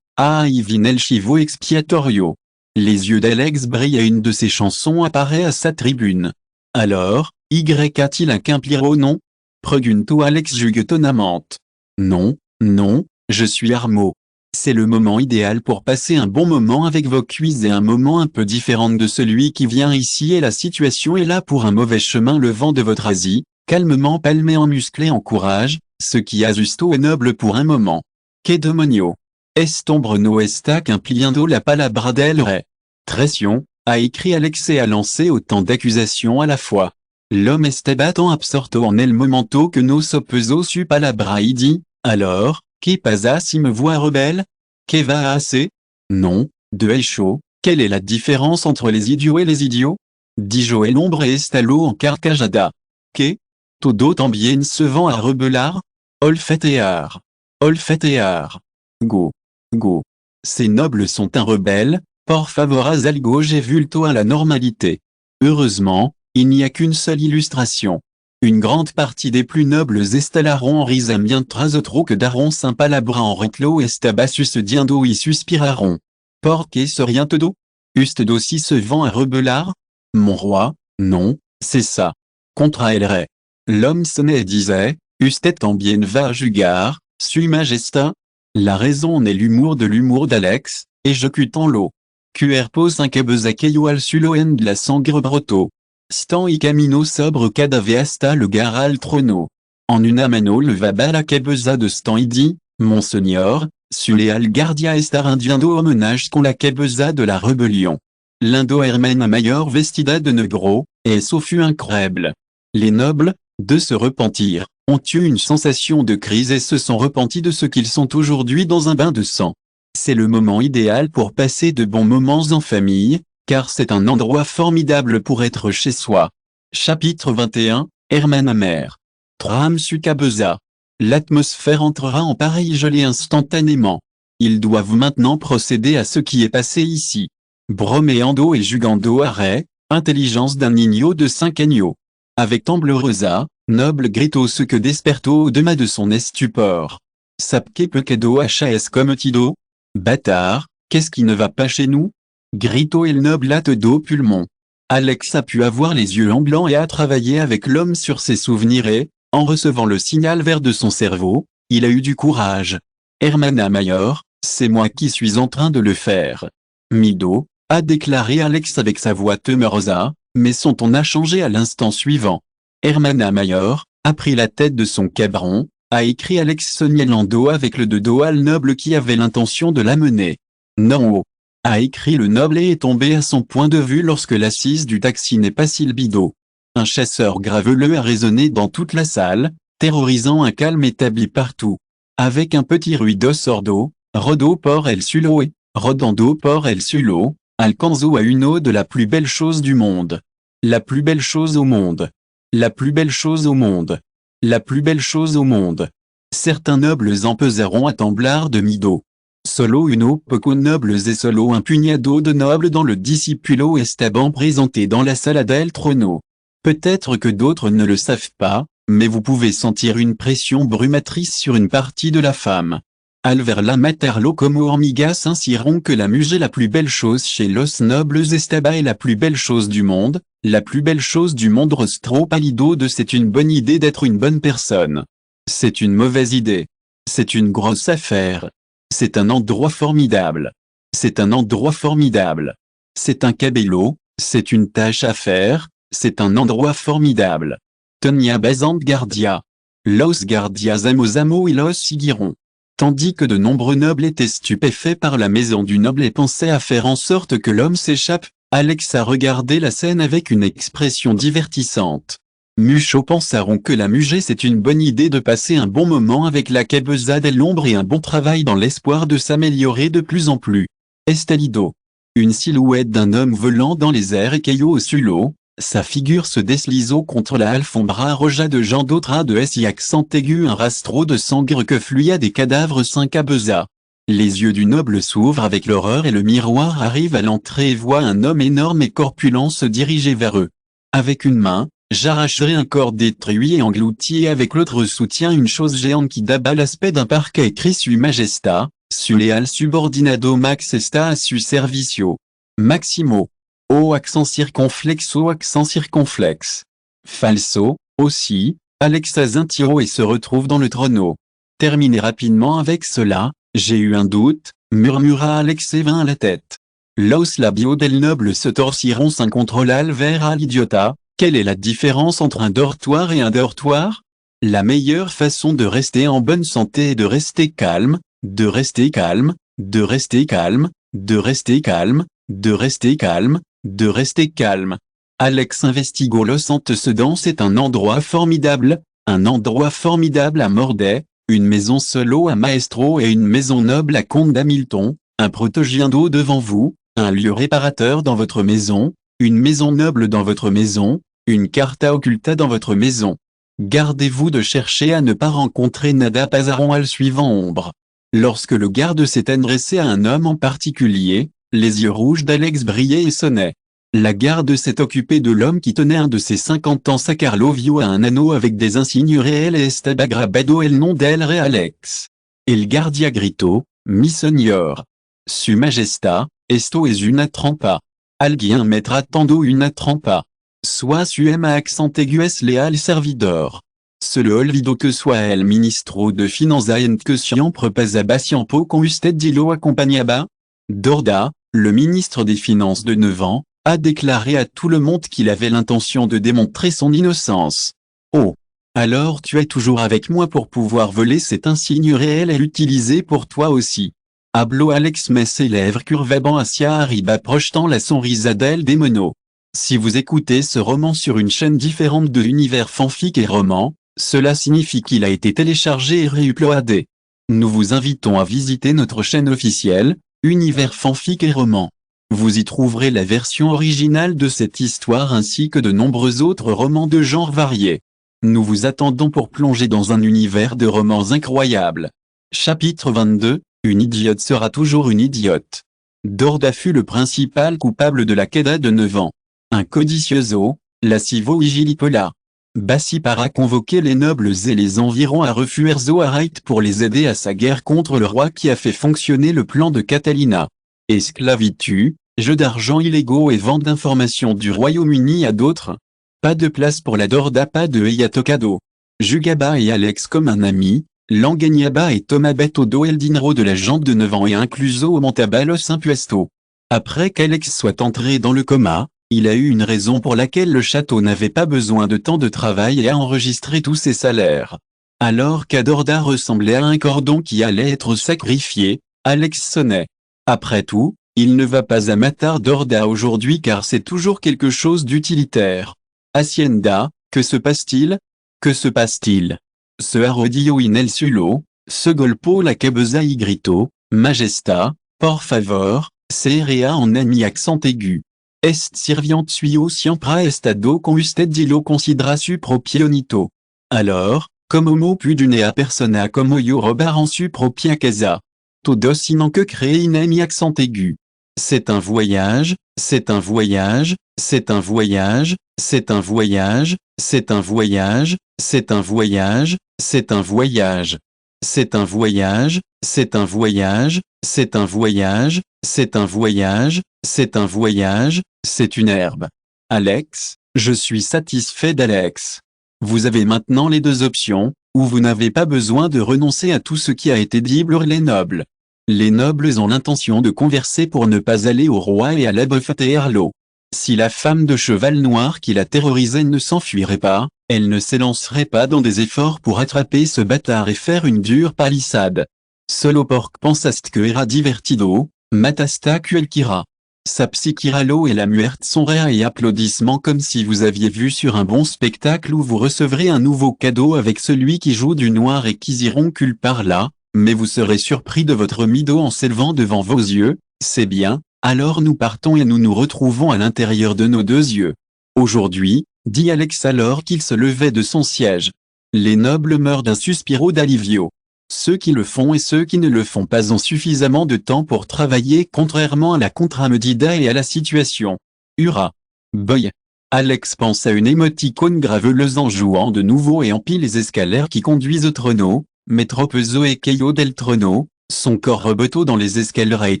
y vine el chivo expiatorio. Les yeux d'Alex brillent et une de ses chansons apparaît à sa tribune. Alors, a-t-il un quimpiro non? Pregunto Alex juguetonamente. Non, non, je suis Armo. C'est le moment idéal pour passer un bon moment avec vos cuisses et un moment un peu différent de celui qui vient ici et la situation est là pour un mauvais chemin le vent de votre Asie, calmement palmé en musclé en courage, ce qui a justo est noble pour un moment. Que demonio. Estombre no está cumpliendo la palabra del rey. Traition, a écrit Alex et a lancé autant d'accusations à la fois. L'homme estaba tan absorto en el momento que no sopeso su palabra y dit, alors, que pasa si me vois rebelle? Que va hacer? Non, de hecho, quelle est la différence entre les idiots et les idiots? Dijo el hombre estalo en carcajada. Que? Todo también se vend à rebelar? Olfetear. Olfetear. Go. Go. Ces nobles sont un rebelle, por favor haz algo, j'ai vulto à la normalité. Heureusement, il n'y a qu'une seule illustration. Une grande partie des plus nobles estalaron en risa mientras otro quedaron sin palabra en reclo estaba sucediendo y suspiraron. Porque rien todo? Ustedo si se vend à rebelar? Mon roi, non, c'est ça. Contra el rey. L'homme sonnait et disait, usted también va jugar, su majestà? La raison est l'humour d'Alex, exécutant l'eau. Cuerpo sin aquello al suelo en la sangre broto. Stan y camino sobre cadave hasta lugar al trono. En una mano levaba la cabeza de Stan y dit, Monseigneur, su leal guardia estar indiendo homenage con la cabeza de la rébellion. L'indo hermana mayor vestida de negro, et ce fut incroyable. Les nobles, de se repentir, ont eu une sensation de crise et se sont repentis de ce qu'ils sont aujourd'hui dans un bain de sang. C'est le moment idéal pour passer de bons moments en famille, car c'est un endroit formidable pour être chez soi. Chapitre 21, Hermana mère. Tram su cabeza. L'atmosphère entrera en pareille gelée instantanément. Ils doivent maintenant procéder à ce qui est passé ici. Bromeando et jugando arrêt, intelligence d'un niño de 5 años. Avec Temblorosa, noble gritó ce que despertó au-delà de son estupor. Sapque pequedo hs cometido? Bâtard, qu'est-ce qui ne va pas chez nous? Gritó el noble à todo pulmon. Alex a pu avoir les yeux en blanc et a travaillé avec l'homme sur ses souvenirs et, en recevant le signal vert de son cerveau, il a eu du courage. Hermana mayor, c'est moi qui suis en train de le faire. Mido, a déclaré Alex avec sa voix temerosa, mais son ton a changé à l'instant suivant. Hermana mayor, a pris la tête de son cabron, a écrit Alex sognielando avec le dos al noble qui avait l'intention de l'amener. Non, a écrit le noble et est tombé à son point de vue lorsque l'assise du taxi n'est pas silbido. Un chasseur graveleux a résonné dans toute la salle, terrorisant un calme établi partout. Avec un petit ruido sordo, rodo por el suelo et, rodando por el suelo, alcanzo à une eau de la plus belle chose du monde. La plus belle chose au monde. La plus belle chose au monde. La plus belle chose au monde. Certains nobles empeseront à Temblar de Mido. Solo uno poco nobles et solo un pugnado de nobles dans le discipulo estaban présenté dans la sala del trono. Peut-être que d'autres ne le savent pas, mais vous pouvez sentir une pression brumatrice sur une partie de la femme. Al verla matarlo como hormigas insiront que la mujer la plus belle chose chez los nobles estaba est la plus belle chose du monde, la plus belle chose du monde rostro palido de c'est une bonne idée d'être une bonne personne. C'est une mauvaise idée. C'est une grosse affaire. C'est un endroit formidable. C'est un endroit formidable. C'est un cabello, c'est une tâche à faire, c'est un endroit formidable. Tonia basant guardia. Los guardias amo y los siguiront. Tandis que de nombreux nobles étaient stupéfaits par la maison du noble et pensaient à faire en sorte que l'homme s'échappe, Alex a regardé la scène avec une expression divertissante. Muchos penseront que la mujer c'est une bonne idée de passer un bon moment avec la cabeza de l'ombre et un bon travail dans l'espoir de s'améliorer de plus en plus. Estalido. Une silhouette d'un homme volant dans les airs et caillot au sulo, sa figure se desliso contre la alfombra roja de Jean d'autra de S y accent aigu un rastro de sangre que fluya des cadavres sin cabeza. Les yeux du noble s'ouvrent avec l'horreur et le miroir arrive à l'entrée et voit un homme énorme et corpulent se diriger vers eux. Avec une main, j'arracherai un corps détruit et englouti et avec l'autre soutient une chose géante qui d'abat l'aspect d'un parquet écrit su majesta, su leal subordinado max esta a su servicio. Maximo. O accent circonflexe. Falso, aussi, Alexa Zintiro et se retrouve dans le trono. Terminez rapidement avec cela, j'ai eu un doute, murmura Alex et vint à la tête. Los labios del noble se torciront sin contrôle al ver al idiota. Quelle est la différence entre un dortoir et un dortoir? La meilleure façon de rester en bonne santé est de rester calme, de rester calme, de rester calme, de rester calme, de rester calme, de rester calme. Alex investigo Los Antecedents est un endroit formidable à Mordaix, une maison solo à Maestro et une maison noble à Comte d'Hamilton, un protogiendo devant vous, un lieu réparateur dans votre maison, une maison noble dans votre maison, une carta occulta dans votre maison. Gardez-vous de chercher à ne pas rencontrer Nada Pazaron al suivant ombre. Lorsque le garde s'est adressé à un homme en particulier, les yeux rouges d'Alex brillaient et sonnaient. La garde s'est occupée de l'homme qui tenait un de ses 50 ans Sacarlovio à un anneau avec des insignes réels et estaba grabado el nom del re Alex. El guardia gritó, mi señor. Su majestà, esto es una trampa. Alguien mettra tendo una trampa. Soit suem a accent aigu es leal servidor. Se le olvido que soit el ministro de finanza en que siempre pasaba siempre con usted dilo acompañaba. Dorda, le ministre des Finances de 9 ans, a déclaré à tout le monde qu'il avait l'intention de démontrer son innocence. Oh! Alors tu es toujours avec moi pour pouvoir voler cet insigne réel et l'utiliser pour toi aussi. Habló Alex mais ses lèvres curvaban hacia arriba projetant la sonrisa del demonio. Si vous écoutez ce roman sur une chaîne différente de Univers Fanfic et Roman, cela signifie qu'il a été téléchargé et réuploadé. Nous vous invitons à visiter notre chaîne officielle, Univers Fanfic et Roman. Vous y trouverez la version originale de cette histoire ainsi que de nombreux autres romans de genres variés. Nous vous attendons pour plonger dans un univers de romans incroyables. Chapitre 22, une idiote sera toujours une idiote. Dorda fut le principal coupable de la queda de 9 ans. Un codicioso, lascivo y gilipola. Bassi para convoquer les nobles et les environs à Refuerzo Arrait pour les aider à sa guerre contre le roi qui a fait fonctionner le plan de Catalina. Esclavitu, jeux d'argent illégaux et vente d'informations du Royaume-Uni à d'autres. Pas de place pour la Dorda, pas de Eyatocado. Jugaba et Alex comme un ami, Langagnaba et Tomabet Odo El Dinero de la jante de 9 ans et incluso au Montabalos Impuesto. Après qu'Alex soit entré dans le coma, il a eu une raison pour laquelle le château n'avait pas besoin de tant de travail et a enregistré tous ses salaires. Alors qu'Adorda ressemblait à un cordon qui allait être sacrifié, Alex sonnait. Après tout, il ne va pas à Matar Dorda aujourd'hui car c'est toujours quelque chose d'utilitaire. Hacienda, que se passe-t-il? Que se passe-t-il? Se arrodillo in el suelo, se golpeó la cabeza y gritó, Majestà, por favor, serea en ami accent aigu. Est sirviant suyo siempre estado con usted dilo considera su propionito. Alors, como mo pudunea persona como yo robar en su propia casa. Todos sinon que créer une ami accent aigu. C'est un voyage, c'est un voyage, c'est un voyage, c'est un voyage, c'est un voyage, c'est un voyage, c'est un voyage. C'est un voyage, c'est un voyage, c'est un voyage, c'est un voyage, c'est un voyage, c'est une herbe. Alex, je suis satisfait d'Alex. Vous avez maintenant les deux options, ou vous n'avez pas besoin de renoncer à tout ce qui a été dit pour les nobles. Les nobles ont l'intention de converser pour ne pas aller au roi et à la Herlo. Si la femme de cheval noir qui la terrorisait ne s'enfuirait pas, elle ne s'élancerait pas dans des efforts pour attraper ce bâtard et faire une dure palissade. Solo porc pensaste que era divertido, matasta cuelquira. Sapsikiralo et la muerte sont réa et applaudissements comme si vous aviez vu sur un bon spectacle où vous recevrez un nouveau cadeau avec celui qui joue du noir et qui zironcule par là, mais vous serez surpris de votre mido en s'élevant devant vos yeux, c'est bien, alors nous partons et nous nous retrouvons à l'intérieur de nos deux yeux. Aujourd'hui, dit Alex alors qu'il se levait de son siège. Les nobles meurent d'un suspiro d'Alivio. Ceux qui le font et ceux qui ne le font pas ont suffisamment de temps pour travailler contrairement à la contramedida et à la situation. Hurrah! Boy! Alex pense à une émoticône graveleuse en jouant de nouveau et empile les escalaires qui conduisent au trono, mais tropezo et keio del trono, son corps reboto dans les escaliers et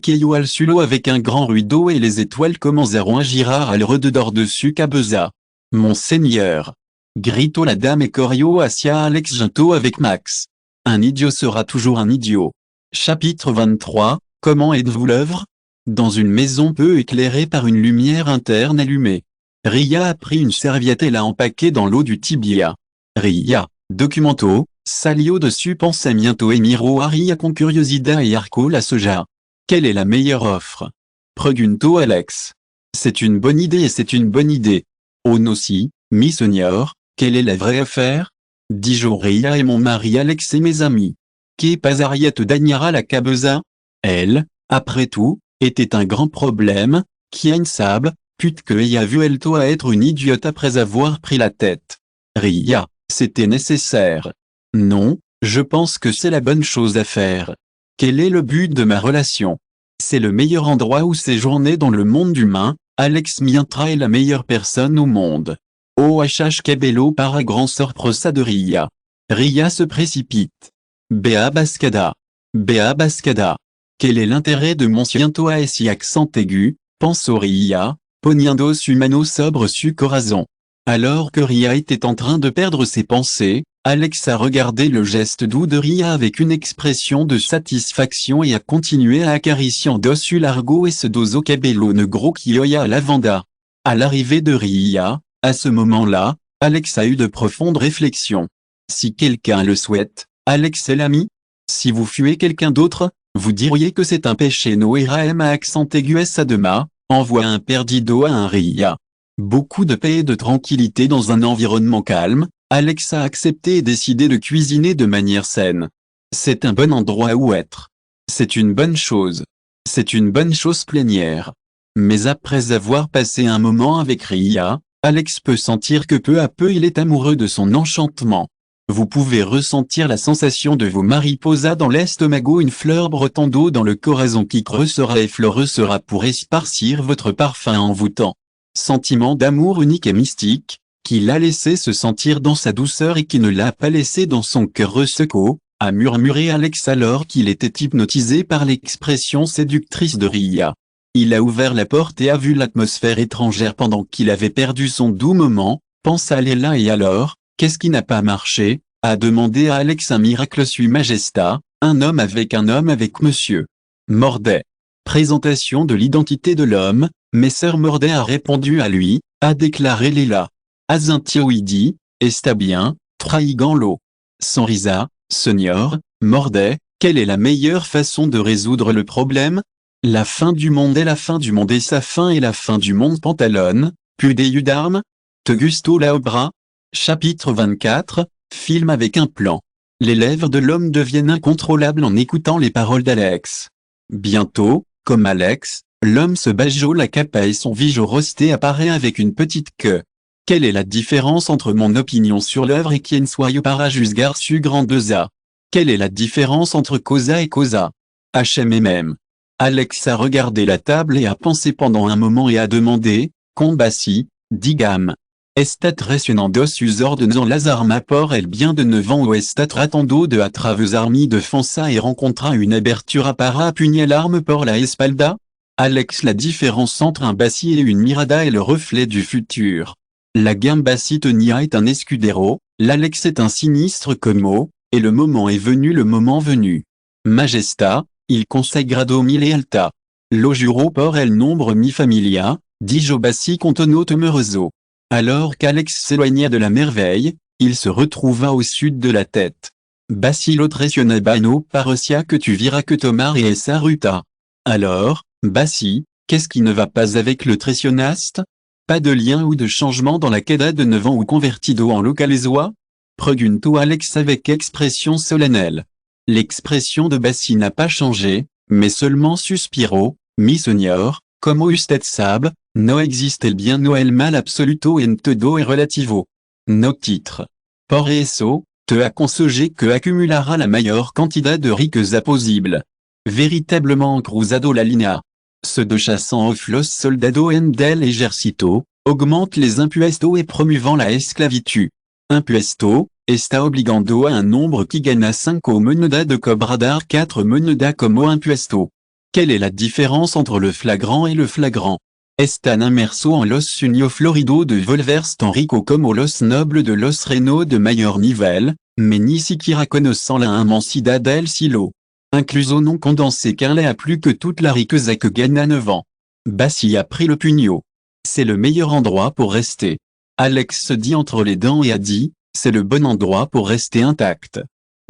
keio al sulo avec un grand ruido et les étoiles commenceront à girer à le rededor dessus cabeza. Monseigneur! Grito la dame et corio hacia Alex Ginto avec Max. Un idiot sera toujours un idiot. Chapitre 23, comment êtes-vous l'œuvre? Dans une maison peu éclairée par une lumière interne allumée. Ria a pris une serviette et l'a empaquée dans l'eau du tibia. Ria, documento, Salio dessus pensa bientôt et miro Aria con curiosità et arco la soja. Quelle est la meilleure offre? Pregunto Alex. C'est une bonne idée et c'est une bonne idée. Oh non si, mi senior, quelle est la vraie affaire? Dijo Ria et mon mari Alex et mes amis. Que pasariette dagnara la cabeza? Elle, après tout, était un grand problème, qui sable, pute que ella vu elle toi être une idiote après avoir pris la tête. Ria, c'était nécessaire. Non, je pense que c'est la bonne chose à faire. Quel est le but de ma relation? C'est le meilleur endroit où séjourner dans le monde humain, Alex Mientra est la meilleure personne au monde. OHH Cabello para grand sorpresa de Ria. Ria se précipite. Bea Bascada. Bea Bascada. Quel est l'intérêt de mon ciento à si accent aigu, pense Ria, poniendo su mano sobre su corazon. Alors que Ria était en train de perdre ses pensées, Alex a regardé le geste doux de Ria avec une expression de satisfaction et a continué à acaricier dessus l'argot et ce doso cabello negro qui oya à lavanda. À l'arrivée de Ria, à ce moment-là, Alex a eu de profondes réflexions. Si quelqu'un le souhaite, Alex est l'ami. Si vous fuyez quelqu'un d'autre, vous diriez que c'est un péché noéraem à accent aigu Sadema, envoie un perdido à un Ria. Beaucoup de paix et de tranquillité dans un environnement calme, Alex a accepté et décidé de cuisiner de manière saine. C'est un bon endroit où être. C'est une bonne chose. C'est une bonne chose plénière. Mais après avoir passé un moment avec Ria, Alex peut sentir que peu à peu il est amoureux de son enchantement. Vous pouvez ressentir la sensation de vos mariposas dans l'estomago, une fleur breton dans le corazon qui creusera et fleureusera pour esparcir votre parfum envoûtant. Sentiment d'amour unique et mystique, qui l'a laissé se sentir dans sa douceur et qui ne l'a pas laissé dans son cœur resseco, a murmuré Alex alors qu'il était hypnotisé par l'expression séductrice de Ria. Il a ouvert la porte et a vu l'atmosphère étrangère pendant qu'il avait perdu son doux moment, pensa Léla et alors, qu'est-ce qui n'a pas marché, a demandé à Alex un miracle sui majesta, un homme avec monsieur. Mordet. Présentation de l'identité de l'homme, Messer Mordet a répondu à lui, a déclaré Léla. Azintioidi, está bien, traigan l'eau. Sans risa, senior, Mordet, quelle est la meilleure façon de résoudre le problème? La fin du monde est la fin du monde et sa fin est la fin du monde pantalone, pudeu d'armes? Te gusto la obra? Chapitre 24, film avec un plan. Les lèvres de l'homme deviennent incontrôlables en écoutant les paroles d'Alex. Bientôt, comme Alex, l'homme se bajole la capa et son visage rosté apparaît avec une petite queue. Quelle est la différence entre mon opinion sur l'œuvre et quien soyeux para juzgar su grandeza? Quelle est la différence entre causa et causa? HMM. Alex a regardé la table et a pensé pendant un moment et a demandé, Combassi, digam. Estat resionando sus ordenes Lazare Mapor el bien de 9 ans ou estat tratando de atraves armi de fonça et rencontra une abertura para puñalarme por la espalda? Alex, la différence entre un bassi et une mirada est le reflet du futur. La gambasitonia est un escudero, l'Alex est un sinistre como, et le moment est venu le moment venu. Majesta, il consagrado mi lealtà. Lo juro por el nombre mi familia, dijo bassi contono temeroso. Alors qu'Alex s'éloigna de la merveille, il se retrouva au sud de la tête. Bassi tresionabano parecia que tu viras que tomar et essa ruta. Alors, Bassi, qu'est-ce qui ne va pas avec le tresionaste? Pas de lien ou de changement dans la queda de 9 ans ou convertido en localesois? Pregunto Alex avec expression solennelle. L'expression de Bassi n'a pas changé, mais seulement suspiro, mi senior, como usted sabe, no existe el bien no el mal absoluto en todo et relativo. No titre. Por eso, te aconsejo que accumulara la mayor cantidad de riqueza possible. Véritablement cruzado la linea. Ce de chassant of los soldado en del ejército, augmente les impuestos et promouvant la esclavitud. Impuesto, está obligando a un nombre qui gana 5 monedas de cobradar 4 monedas como impuesto. Quelle est la différence entre le flagrant et le flagrant? Estan inmerso en los sueños florido de volvers tan rico como los nobles de los reinos de mayor nivel, mais ni siquiera conocent la inmensidad del cielo. Incluso non condensé car a plus que toute la riqueza que gagne à 9 ans. Bassi a pris le pugno. C'est le meilleur endroit pour rester. Alex se dit entre les dents et a dit, c'est le bon endroit pour rester intact.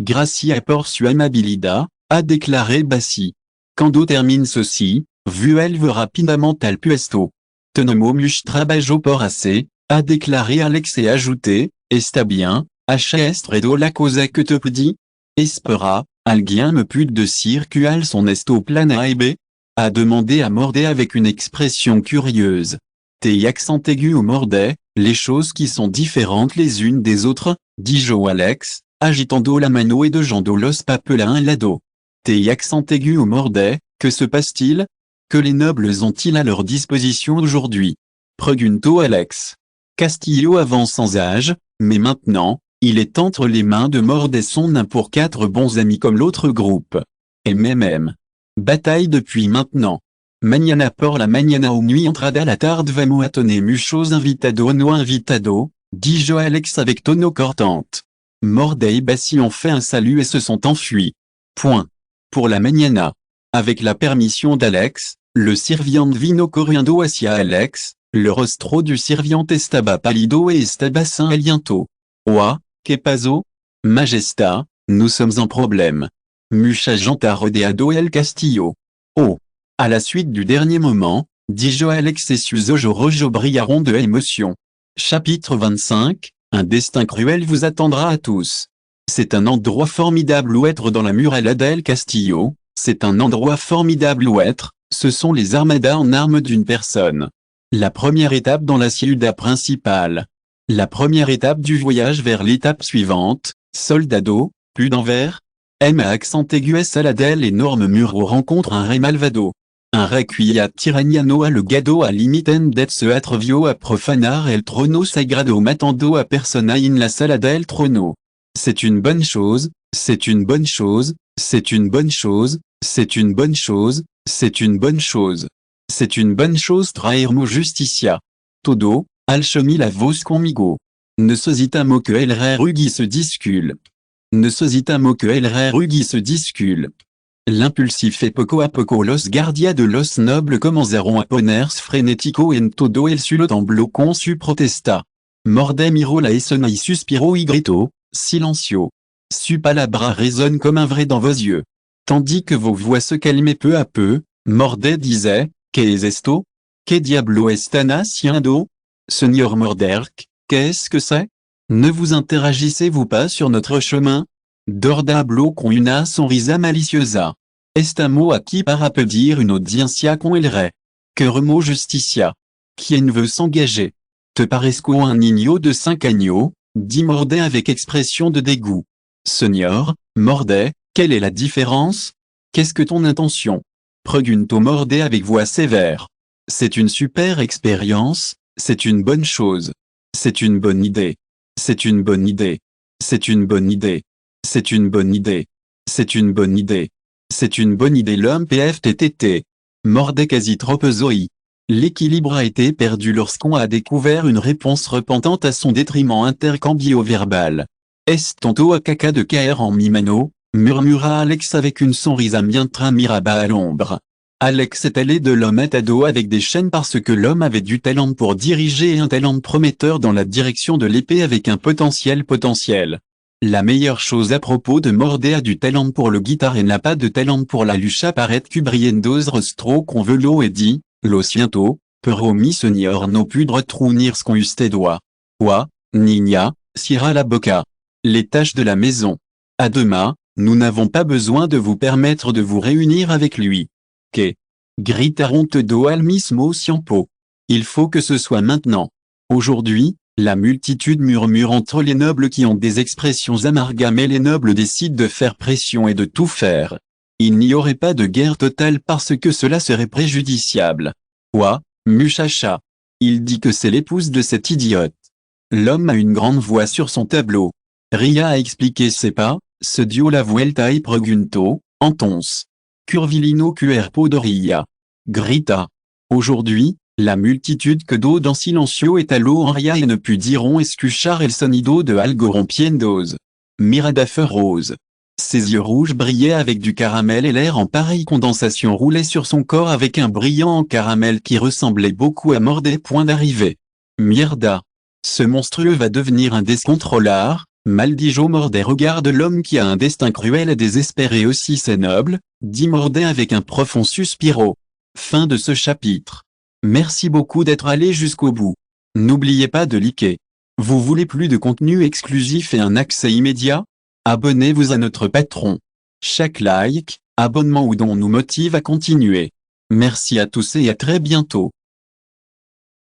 Gracia porsuam habilida, a déclaré Bassi. Quando termine ceci, vuelve rapidement al puesto. Tenomo trabajo por hacer, a déclaré Alex et ajouté, está bien, hacha estredo la cosa que te pedí. Espera, alguien me put de circular son esto plan A et B? A demandé à Mordé avec une expression curieuse. T accent aigu au Mordé, les choses qui sont différentes les unes des autres, dit Joe Alex, agitando la mano et dejando los papela un lado. T accent aigu au Mordé, que se passe-t-il? Que les nobles ont-ils à leur disposition aujourd'hui? Pregunto Alex. Castillo avance sans âge, mais maintenant, il est entre les mains de Mordé son nain pour 4 bons amis comme l'autre groupe. Et même. Bataille depuis maintenant. Mañana por la mañana o nuit entrada la tarde vamos a tener muchos invitado no invitado, dit Joe Alex avec tonneau cortante. Mordé et Bassi ont fait un salut et se sont enfuis. Point. Pour la mañana. Avec la permission d'Alex, le sirviente vino corriendo hacia Alex, le rostro du sirviente estaba pálido et estaba sin aliento. Oa, que pasó? Majestà, nous sommes en problème. Mucha gente rodeado el castillo. Oh. À la suite du dernier moment, dit Joe Alex et sus ojos brillaron de émotion. Chapitre 25, un destin cruel vous attendra à tous. C'est un endroit formidable où être dans la muralla del Castillo, c'est un endroit formidable où être, ce sont les armadas en armes d'une personne. La première étape dans la ciudad principale. La première étape du voyage vers l'étape suivante, soldado, plus d'envers. M à accent aigu es a la del énorme mur où rencontre un rey malvado. Un requiat tiraniano a le gado a limiten det se atrevio a profanar el trono sagrado matando a persona in la sala del trono. C'est une bonne chose, c'est une bonne chose, c'est une bonne chose, c'est une bonne chose, c'est une bonne chose. C'est une bonne chose traermo justicia. Todo, alchemi la voz conmigo. Ne sositamo que el rey rugui se discule. Ne sositamo que el rey rugui se discule. L'impulsif et poco a poco los guardia de los nobles comenzaron a ponerse frenético en todo el suelo tembló con su protesta. Mordé miró la escena y suspiró y gritó, silencio. Su palabra résonne comme un vrai dans vos yeux. Tandis que vos voix se calmaient peu à peu, Mordé disait, que es esto? Que diablo están haciendo? Seigneur Morderk, qu'est-ce que c'est? Ne vous interagissez-vous pas sur notre chemin? Dorda habló con una sonrisa maliciosa. Estamos aquí para pedir une audiencia con el rey. Que remo justicia. Quien veut s'engager? Te parezco un niño de 5 años, dit Mordé avec expression de dégoût. Seigneur, Mordé, quelle est la différence? Qu'est-ce que ton intention? Pregunto Mordé avec voix sévère. C'est une super expérience, c'est une bonne chose. C'est une bonne idée. C'est une bonne idée. C'est une bonne idée. C'est une bonne idée. C'est une bonne idée. C'est une bonne idée l'homme PFTTT. Mordé quasi tropezoi. L'équilibre a été perdu lorsqu'on a découvert une réponse repentante à son détriment intercambio-verbal. Estonto a caca de caer en mi mano, murmura Alex avec une sonrisa mientras miraba à l'ombre. Alex est allé de l'homme atado avec des chaînes parce que l'homme avait du talent pour diriger et un talent prometteur dans la direction de l'épée avec un potentiel. La meilleure chose à propos de Mordé a du talent pour le guitare et n'a pas de talent pour la lucha paret cubriendos rostro con velo et dit, lo siento, pero mi señor no pudre trunir con usted doigt. Oa, niña, cierra la boca. Les tâches de la maison. À demain, nous n'avons pas besoin de vous permettre de vous réunir avec lui. Que? Gritaron todo al mismo tiempo. Il faut que ce soit maintenant. Aujourd'hui, la multitude murmure entre les nobles qui ont des expressions amalgamées. Les nobles décident de faire pression et de tout faire. Il n'y aurait pas de guerre totale parce que cela serait préjudiciable. Oa, muchacha. Il dit que c'est l'épouse de cet idiote. L'homme a une grande voix sur son tableau. Ria a expliqué ses pas, se dio la vuelta y preguntó, entonces. Curvilino cuerpo de Ria. Grita. Aujourd'hui, la multitude quedó dans silencio et allò en Ria et ne put diront escuchar el sonido de algo rompiendos. Mirada rose. Ses yeux rouges brillaient avec du caramel et l'air en pareille condensation roulait sur son corps avec un brillant en caramel qui ressemblait beaucoup à Mordé. Point d'arrivée. Mierda. Ce monstrueux va devenir un descontrolard, Maldijo Mordet regarde l'homme qui a un destin cruel et désespéré aussi c'est noble, dit Mordet avec un profond suspiro. Fin de ce chapitre. Merci beaucoup d'être allé jusqu'au bout. N'oubliez pas de liker. Vous voulez plus de contenu exclusif et un accès immédiat? Abonnez-vous à notre Patreon. Chaque like, abonnement ou don nous motive à continuer. Merci à tous et à très bientôt.